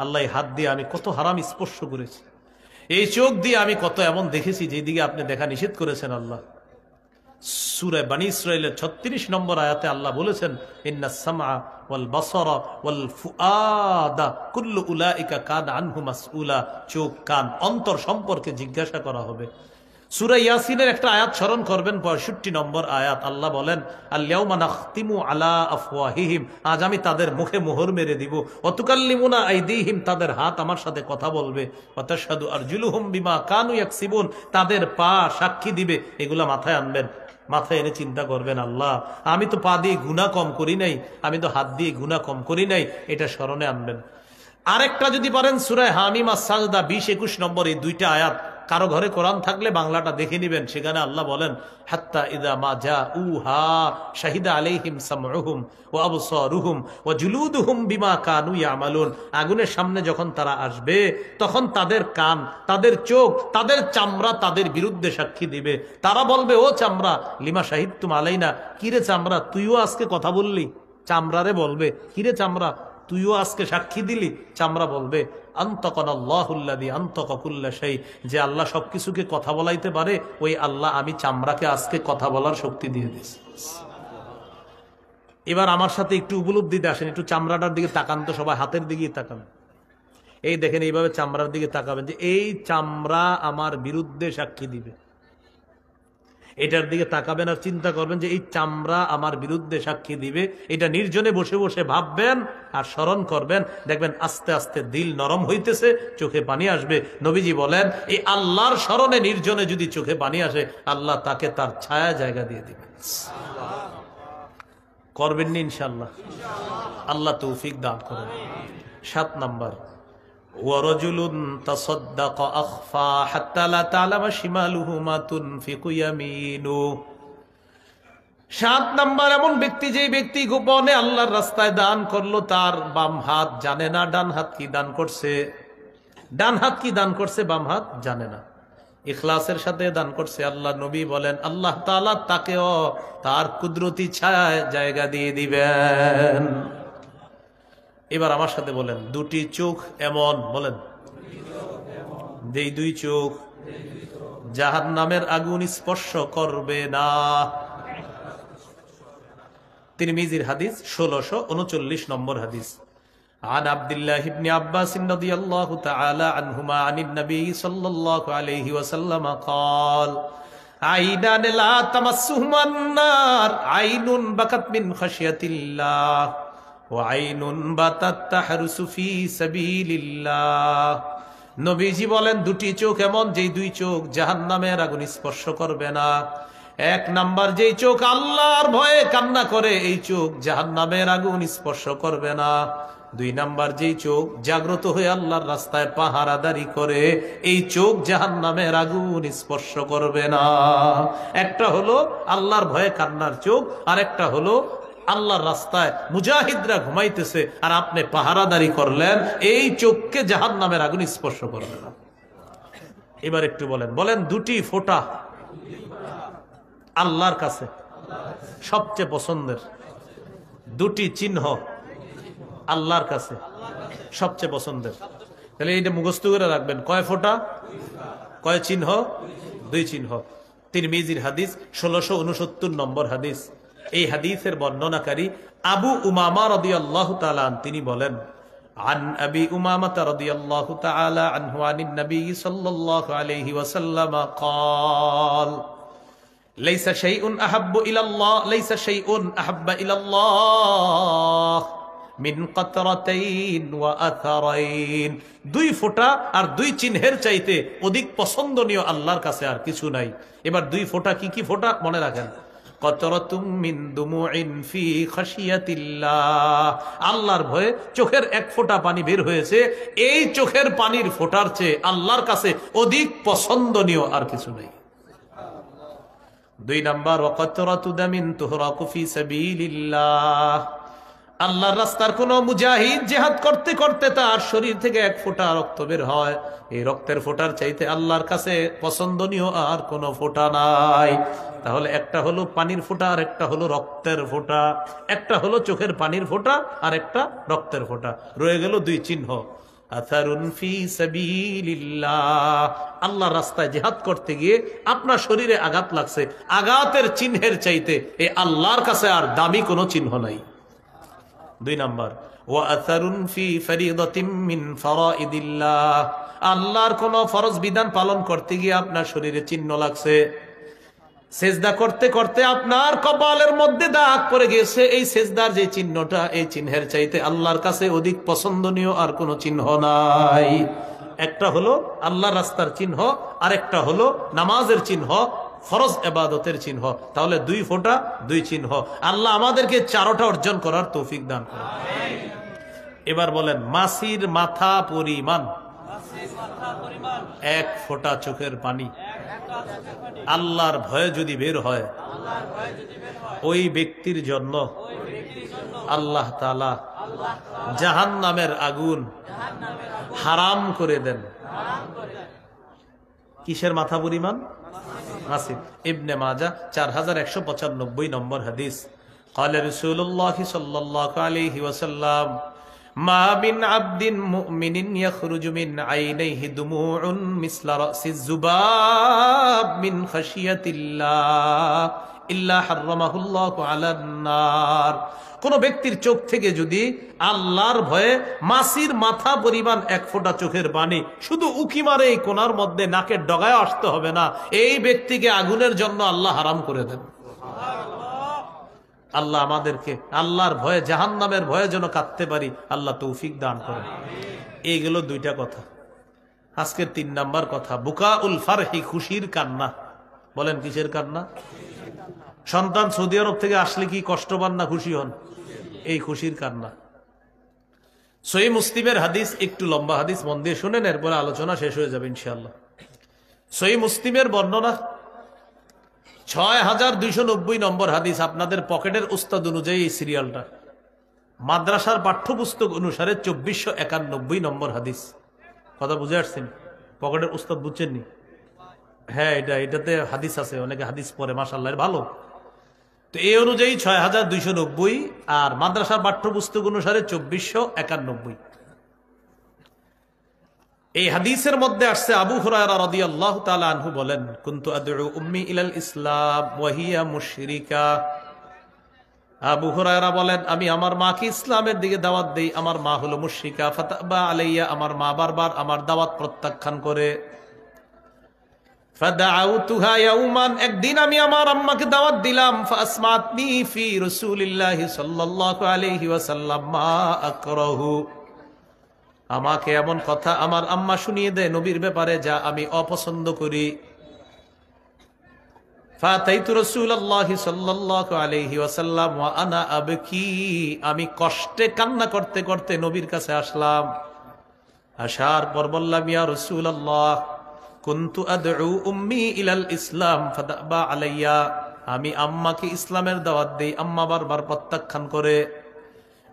Speaker 1: আল্লাহ এই হাত দিয়ে আমি কত হারাম স্পর্শ করেছি, এই চোখ দিয়ে আমি কত এমন দেখেছি যেদিকে আপনি দেখা নিষেধ করেছেন। আল্লাহ সূরা বনী ইসরাঈলের 36 নম্বর আয়াতে আল্লাহ বলেছেন, ইন্নাস সামআ ওয়াল বাসারা ওয়াল ফুআদা কুল্লু উলাইকা কানা আনহু মাসউলা। চোখ, কান, অন্তর সম্পর্কে জিজ্ঞাসা করা হবে। সূরা ইয়াসিনের একটা আয়াত স্মরণ করবেন, 65 নম্বর আয়াত। আল্লাহ বলেন, আল-ইয়াউমা নাখতিমু আলা আফওয়াহিহিম, আজ আমি তাদের মুখে মোহর মেরে দিব, ওয়া তুকাল্লিমুনা আইদিহিম, তাদের হাত আমার সাথে কথা বলবে, ওয়া তাশহাদু আরজুলুহুম বিমা কানু ইয়াকসিবুন, তাদের পা সাক্ষী দিবে। এগুলা মাথায় আনবেন, মাথায় এনে চিন্তা করবেন, আল্লাহ আমি তো পা দিয়ে গুনাহ কম করি নাই, আমি তো হাত দিয়ে গুনাহ কম করি নাই, এটা স্মরণে আনবেন। আরেকটা যদি পারেন, সূরা হামিম আস-সাজদা 20-21 নম্বর, এই 2টা আয়াত, কারো ঘরে কোরআন থাকলে বাংলাটা দেখে নেবেন। সেখানে আল্লাহ বলেন, হাত্তা ইযা মা জাউহা শাহিদা আলাইহিম সামউহুম ওয়া আবসারুহুম ওয়া জুলুদুহুম বিমা কানু ইয়ামালুন। আগুনের সামনে যখন তারা আসবে, তখন তাদের কান, তাদের চোখ, তাদের চামড়া তাদের বিরুদ্ধে সাক্ষী দিবে। তারা বলবে, ও চামড়া, লিমা শাহিদতুম আলাইনা, কিরে চামড়া তুইও আজকে কথা বললি? চামড়ারে বলবে, কিরে চামড়া তুইও আজকে সাক্ষী দিলি? চামড়া বলবে, আনতাকানাল্লাহুল্লাযী আনতাকা কুল্লা শাই, যে আল্লাহ সবকিছুকে কথা বলাইতে পারে, ওই আল্লাহ আমি চামড়াকে আজকে কথা বলার শক্তি দিয়ে দিয়েছি। এবার আমার সাথে একটু উপলব্ধিতে আসেন, একটু চামড়াটার দিকে তাকান তো, সবাই হাতের দিকেই তাকান। এই দেখেন, এইভাবে চামড়ার দিকে তাকাবেন, যে এই চামড়া আমার বিরুদ্ধে সাক্ষী দিবে। এটার দিকে তাকাবেন আর চিন্তা করবেন যে এই চামড়া আমার বিরুদ্ধে সাক্ষী দিবে। এটা নির্জনে বসে বসে ভাববেন আর স্মরণ করবেন, দেখবেন আস্তে আস্তে দিল নরম হইতেছে, চোখে পানি আসবে। নবীজি বলেন, এই আল্লাহর স্মরণে নির্জনে যদি চোখে পানি আসে, আল্লাহ তাকে তার ছায়া জায়গা দিয়ে দিবেন। করবেন নি ইনশাআল্লাহ? আল্লাহ তৌফিক দান করেন। 7 নাম্বার, ওয়ারাজুলুন তাসাদ্দাকা আখফা হাত্তা লা তা'লামা শিমালুহু মা তুনফিকু ইয়ামিনু। 7 নাম্বার, এমন ব্যক্তি, যে ব্যক্তি গোপনে আল্লাহর রাস্তায় দান করলো, তার বাম হাত জানে না ডান হাত কি দান করছে, ডান হাত কি দান করছে বাম হাত জানে না। ইখলাসের সাথে দান করছে। আল্লাহ নবী বলেন আল্লাহ তাআলা তাকেও তার কুদরতি ছায়ায় জায়গা দিয়ে দিবেন। এবার আমার সাথে বলেন, দুটি চোখ এমন, বলেন, যেই দুই চোখ জাহান্নামের আগুন স্পর্শ করবে না। তিরমিজির হাদিস 1639 নম্বর হাদিস। عن عبد الله بن عباس رضي الله تعالى عنهما عن النبي صلى الله عليه وسلم قال عينان لا تمسهما النار عين بكت من خشية الله وعين باتت تحرس في سبيل الله। নবীজি বলেন দুটি চোখ এমন, যেই দুই চোখ জাহান্নামের আগুন স্পর্শ করবে না। এক নাম্বার, যেই চোখ আল্লাহর ভয়ে কান্না করে, এই চোখ জাহান্নামের আগুন স্পর্শ করবে না। দুই নাম্বার, যেই চোখ জাগ্রত হয়ে আল্লাহর রাস্তায় পাহারাদারি করে, এই চোখ জাহান্নামের আগুন স্পর্শ করবে না। একটা হলো আল্লাহর ভয়ে কান্নার চোখ, আর একটা হলো আল্লাহর রাস্তায় মুজাহিদরা ঘুমাইতেছে আর আপনি পাহারাদারি করলেন, এই চোখকে জাহান্নামের আগুন স্পর্শ করবে না। এবার একটু বলেন, বলেন দুটি ফোঁটা আল্লাহর কাছে সবচেয়ে পছন্দের, দুটি চিহ্ন আল্লাহর কাছে সবচেয়ে পছন্দের। তাহলে এইটা মুখস্থ করে রাখবেন, কয় ফোঁটা, কয় চিহ্ন, দুই চিহ্ন। তিরমিজির হাদিস 1669 নম্বর হাদিস। এই হাদিসের বর্ণনাকারী আবু উমামা রাদিয়াল্লাহু তাআলা তিনি বলেন, عن أبي أمامة رضي الله تعالى عنه عن النبي صلى الله عليه وسلم قال ليس شيء أحب إلى الله ليس شيء أحب إلى الله من قطرتين وأثرين। দুই ফোঁটা আর দুই চিহ্নের চাইতে অধিক পছন্দনীয় আল্লাহর কাছে আর কিছু নাই। এবার দুই ফোঁটা কি কি ফোঁটা মনে রাখেন। কতরাতুম মিন দুমুইন ফি খাশিয়াতিল্লাহ, আল্লাহর ভয়ে চোখের এক ফোঁটা পানি বের হয়েছে, এই চোখের পানির ফোঁটার চেয়ে আল্লাহর কাছে অধিক পছন্দনীয় আর কিছু নেই। দুই নাম্বার, ওয়াকাতরাতু দামিন তুহরাকু ফি সাবিলিল্লাহ, আল্লাহর রাস্তার কোন মুজাহিদ জিহাদ করতে করতে তার শরীর থেকে এক ফোঁটা রক্ত বের হয়, এই রক্তের ফোঁটার চাইতে আল্লাহর কাছে পছন্দনীয় আর কোন ফোঁটা নাই। তাহলে একটা হলো পানির ফোঁটা আর একটা হলো রক্তের ফোঁটা, একটা হলো চোখের পানির ফোঁটা আর একটা রক্তের ফোঁটা। রয়ে গেল দুই চিহ্ন, আথারুন ফি সাবিলিল্লাহ, আল্লাহর রাস্তায় জিহাদ করতে গিয়ে আপনার শরীরে আঘাত লাগছে, আঘাতের চিহ্নের চাইতে এই আল্লাহর কাছে আর দামি কোনো চিহ্ন নাই। দুই নাম্বার, ওয়া আথারুন ফি ফরিদাতিন মিন ফারাইদিল্লাহ, আল্লাহর কোন ফরজ বিধান পালন করতে গিয়ে আপনার শরীরে চিহ্ন লাগছে, সেজদা করতে করতে আপনার কপালের মধ্যে দাগ পড়ে গেছে, এই সেজদার যে চিহ্নটা, এই চিহ্নের চাইতে আল্লাহর কাছে অধিক পছন্দনীয় আর কোন চিহ্ন নাই। একটা হলো আল্লাহর রাস্তার চিহ্ন, আর একটা হলো নামাজের চিহ্ন, ফরজ ইবাদতের চিহ্ন। তাহলে দুই ফোঁটা দুই চিহ্ন। আল্লাহ আমাদেরকে চারোটা অর্জন করার তৌফিক দান করুন। এবার বলেন, মাছির মাথা পরিমাণ এক ফোঁটা চোখের পানি আল্লাহর ভয়ে যদি বের হয়, ওই ব্যক্তির জন্য আল্লাহ তাআলা জাহান্নামের আগুন হারাম করে দেন। কিসের মাথা পরিমাণ? মাছির। ইবনে মাজাহ 4195 নম্বর হাদিস। قال رسول الله صلى الله عليه وسلم ما من عبد مؤمن يخرج من عينيه دموع مثل رأس الذباب من خشية الله إلا حرمه الله على النار। কোন ব্যক্তির চোখ থেকে যদি আল্লাহর ভয়ে মাছির মাথা পরিমাণ এক ফোঁটা চোখের পানি শুধু উকি মারে এই কোনার মধ্যে নাকের ডগায় আসতে হবে না, এই ব্যক্তিকে আগুনের জন্য আল্লাহ হারাম করে দেন। আল্লাহ আমাদেরকে আল্লাহর ভয়ে, জাহান্নামের ভয়ে যেন কাঁদতে পারি, আল্লাহ তৌফিক দান করেন। এইগুলো দুইটা কথা। আজকের তিন নাম্বার কথা, বুকাউল ফারহি, খুশির কান্না। বলেন কিসের কান্না? সন্তান সৌদি আরব থেকে আসলে কি কষ্ট পান না খুশি হন? এই খুশির কান্না। সহিহ মুসলিমের হাদিস, একটু লম্বা হাদিস, মন দিয়ে শুনেন, এরপরে আলোচনা শেষ হয়ে যাবে ইনশাআল্লাহ। সহিহ মুসলিমের বর্ণনা 6290 নম্বর হাদিস। আপনাদের পকেটের উস্তাদ অনুযায়ী এই সিরিয়ালটা, মাদ্রাসার পাঠ্যপুস্তক অনুসারে 2491 নম্বর হাদিস। কথা বুঝে আসছেন? পকেটের উস্তাদ বুঝছেননি? হ্যাঁ, এটাতে হাদিস আছে, অনেকে হাদিস পড়ে, মাশাআল্লাহ, ভালো। তো এই অনুযায়ী ৬,২৯০ আর মাদ্রাসার পাঠ্যপুস্তক অনুসারে ২৪৯১। এই হাদিসের মধ্যে আসছে আবু হুরায়রা রাদিয়াল্লাহু তাআলা আনহু বলেন, কুনতু আদউ উম্মি ইলাল ইসলাম ওয়া হিয়া মুশরিকা। আবু হুরায়রা বলেন, আমি আমার মাকে ইসলামের দিকে দাওয়াত দেই, আমার মা হলো মুশরিকা। ফাতাবা আলাইয়া, আমার মা বারবার আমার দাওয়াত প্রত্যাখ্যান করে। ফাদাউতুহা ইয়াওমান, একদিন আমি আমার আম্মাকে দাওয়াত দিলাম। ফাসমাতনি ফি রাসূলিল্লাহি সাল্লাল্লাহু আলাইহি ওয়াসাল্লাম মা আকরাহু, আমাকে এমন কথা আমার আম্মা শুনিয়ে দেয় নবীর ব্যাপারে যা আমি অপছন্দ করি। ফাতাইতু রাসূলুল্লাহি সাল্লাল্লাহু আলাইহি ওয়াসাল্লাম ওয়া আনা আবকি, আমি কষ্টে কান্না করতে করতে নবীর কাছে আসলাম। আসার পর বললাম, ইয়া রাসূলুল্লাহ, কুনতু আদউ উম্মি ইলাল ইসলাম ফাদাবা আলাইয়া, আমি আম্মাকে ইসলামের দাওয়াত দেই, আম্মা বারবার প্রত্যাখ্যান করে।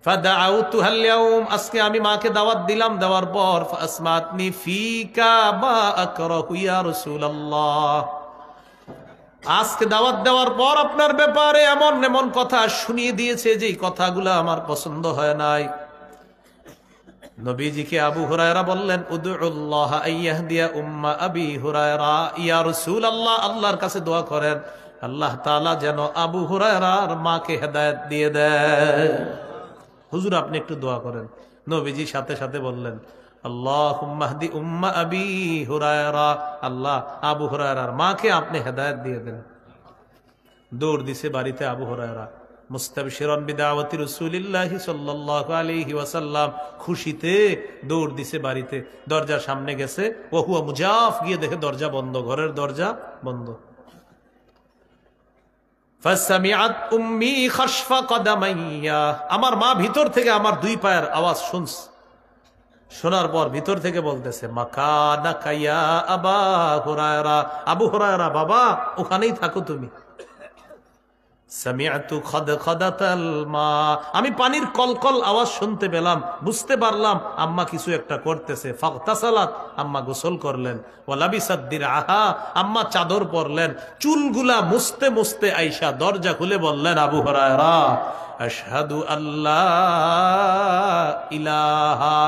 Speaker 1: ফাদাউতুহাল ইয়াউম, আজকে আমি মাকে দাওয়াত দিলাম, দেওয়ার পর ফাসমাতনি ফিকা মা আকরাহু ইয়া রাসূলুল্লাহ, আজকে দাওয়াত দেওয়ার পর আপনার ব্যাপারে এমন এমন কথা শুনিয়ে দিয়েছে যে কথাগুলো আমার পছন্দ হয় নাই। নবীজিকে আবু হুরায়রা বললেন, উদউল্লাহ আইয়াহদিয়া উম্মা আবি হুরায়রা, ইয়া রাসূলুল্লাহ, আল্লাহর কাছে দোয়া করেন আল্লাহ তাআলা যেন আবু হুরায়রার মাকে হেদায়েত দিয়ে দেয়। হুজুর আপনি একটু দোয়া করেন। নবীজি সাথে সাথে বললেন, আল্লাহুম্মা হদি উম্মা আবি হুরায়রা, আল্লাহ আবু হুরায়রার মাকে আপনি হেদায়েত দিয়ে দেন। দৌড় দিছে বাড়িতে আবু হুরায়রা, মুস্তাবশিরান বিদাওয়াতি রাসূলিল্লাহি সাল্লাল্লাহু আলাইহি ওয়াসাল্লাম, খুশিতে দৌড় দিছে বাড়িতে। দরজার সামনে গেছে, ওয়া হুয়া মুজাফ, গিয়ে দেখে দরজা বন্ধ, ঘরের দরজা বন্ধ। ফাসামিআত উম্মি খাশফা কদামাইয়া, আমার মা ভিতর থেকে আমার দুই পায়ের আওয়াজ শুনছে। শোনার পর ভিতর থেকে বলতেছে, মাকানাকা ইয়া আবা হুরায়রা, আবু হুরায়রা বাবা ওখানেই থাকো তুমি। সামিআতু খাদখাদাতাল মা, আমি পানির কলকল আওয়াজ শুনতে পেলাম, বুঝতে পারলাম আম্মা কিছু একটা করতেছে। ফাগতাসালাত, আম্মা গোসল করলেন। ওয়া লাবিসাত দিরআহা, আম্মা চাদর পরলেন। চুলগুলা মুছতে মুছতে আয়েশা দরজা খুলে বললেন, আবু হুরায়রা, আশহাদু আল্লা ইলাহা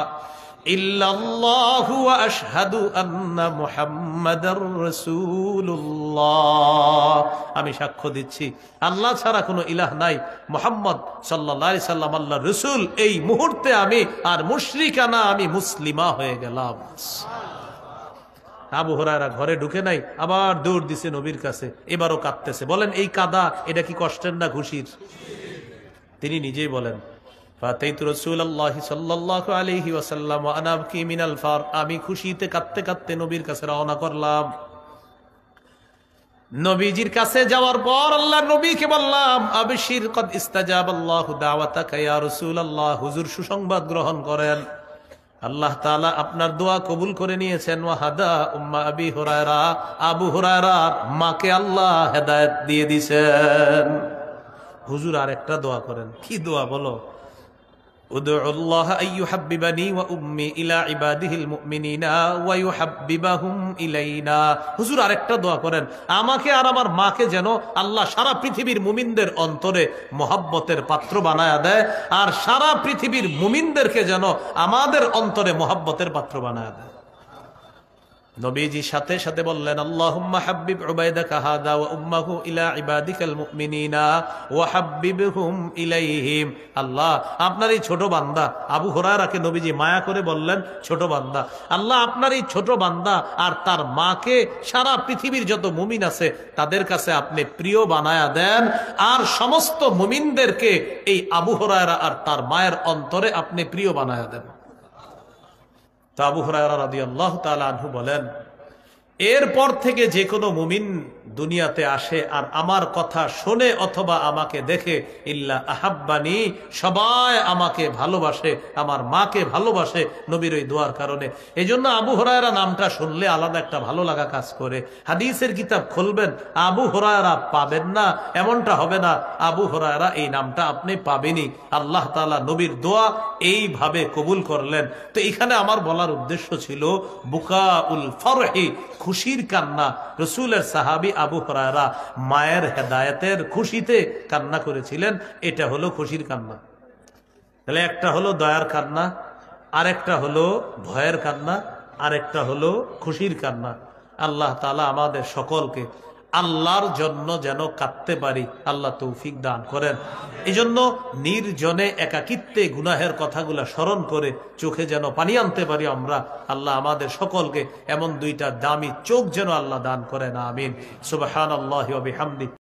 Speaker 1: ইল্লাল্লাহু ওয়া আশহাদু আন্না মুহাম্মাদার রাসূলুল্লাহ, আমি সাক্ষ্য দিচ্ছি আল্লাহ ছাড়া কোনো ইলাহ নাই, মুহাম্মদ সাল্লাল্লাহু আলাইহি সাল্লাম আল্লাহর রাসূল। এই মুহূর্তে আমি আর মুশরিকা না, আমি মুসলিমা হয়ে গেলাম। আবু হুরায়রা ঘরে ঢুকে নাই, আবার দৌড় দিছে নবীর কাছে, এবারও কাঁদতেছে। বলেন এই কাদা এটা কি কষ্টের না খুশির? তিনি নিজেই বলেন, ফাতাইতু রাসূলুল্লাহি সাল্লাল্লাহু আলাইহি ওয়াসাল্লাম ওয়া আনা আবকি মিনাল ফার, আমি খুশিতে কাঁদতে কাঁদতে নবীর কাছে রওনা করলাম। নবীজির কাছে যাওয়ার পর আল্লাহর নবীকে বললাম, আবশির কদ ইস্তাজাবাল্লাহু দাওয়াতাকা ইয়া রাসূলুল্লাহ, হুজুর সুসংবাদ গ্রহণ করেন, আল্লাহ তাআলা আপনার দোয়া কবুল করে নিয়েছেন। ওয়া হাদা উম্মা আবি হুরায়রা, আবু হুরায়রার মাকে আল্লাহ হেদায়েত দিয়ে দিয়েছেন। হুজুর আর একটা দোয়া করেন। কি দোয়া বলো? উদউল্লাহ আইয়ুহাব্বিবানি ওয়া উম্মি ইলা ইবাদিহিল মুমিনিনা ওয়া ইউহাব্বিবাহুম ইলাইনা, হুজুর আরেকটা দোয়া করেন, আমাকে আর আমার মাকে যেন আল্লাহ সারা পৃথিবীর মুমিনদের অন্তরে মহব্বতের পাত্র বানায়া দেয়, আর সারা পৃথিবীর মুমিনদেরকে যেন আমাদের অন্তরে মহব্বতের পাত্র বানায়া দেয়। নবীজি সাথে সাথে বললেন, আল্লাহুম্মা হাব্বিব উবাইদাকা হাদা ওয়া উম্মাহু ইলা ইবাদিকাল মুমিনিনা ওয়া হাব্বিবহুম ইলাইহিম, আল্লাহ আপনার এই ছোট বান্দা আবু হুরায়রাকে নবীজি মায়া করে বললেন ছোট বান্দা, আল্লাহ আপনার এই ছোট বান্দা আর তার মাকে সারা পৃথিবীর যত মুমিন আছে তাদের কাছে আপনি প্রিয় বানায়া দেন, আর সমস্ত মুমিনদেরকে এই আবু হুরায়রা আর তার মায়ের অন্তরে আপনি প্রিয় বানায়া দেন। তো আবু হুরায়রা রাদিয়াল্লাহু তাআলা আনহু বলেন, এরপর থেকে যে কোনো মুমিন দুনিয়াতে আসে আর আমার কথা শোনে অথবা আমাকে দেখে, ইল্লা আহাব্বানি, সবাই আমাকে ভালোবাসে, আমার মাকে ভালোবাসে নবীর ওই দোয়ার কারণে। এই জন্য আবু হুরায়রা নামটা শুনলে আলাদা একটা ভালো লাগা কাজ করে। হাদিসের কিতাব খুলবেন, আবু হুরায়রা পাবেন না এমনটা হবে না, আবু হুরায়রা এই নামটা আপনি পাবেনই। আল্লাহ তাআলা নবীর দোয়া এইভাবে কবুল করলেন। তো এখানে আমার বলার উদ্দেশ্য ছিল বুকাউল ফরহি, খুশির কান্না। রসুলের সাহাবী আবু হুরায়রা মায়ের হেদায়েতের খুশিতে কান্না করেছিলেন, এটা হলো খুশির কান্না। তাহলে একটা হলো দয়ার কান্না, আরেকটা হলো ভয়ের কান্না, আরেকটা হলো খুশির কান্না। আল্লাহ তাআলা আমাদের সকলকে আল্লাহর জন্য যেন কাঁদতে পারি, আল্লাহ তৌফিক দান করেন। এই জন্য নির্জনে একাকিত্বে গুনাহের কথাগুলা স্মরণ করে চোখে যেন পানি আনতে পারি আমরা। আল্লাহ আমাদের সকলকে এমন দুইটা দামি চোখ যেন আল্লাহ দান করেন, আমিন। সুবহানাল্লাহি ওয়া বিহামদিহি।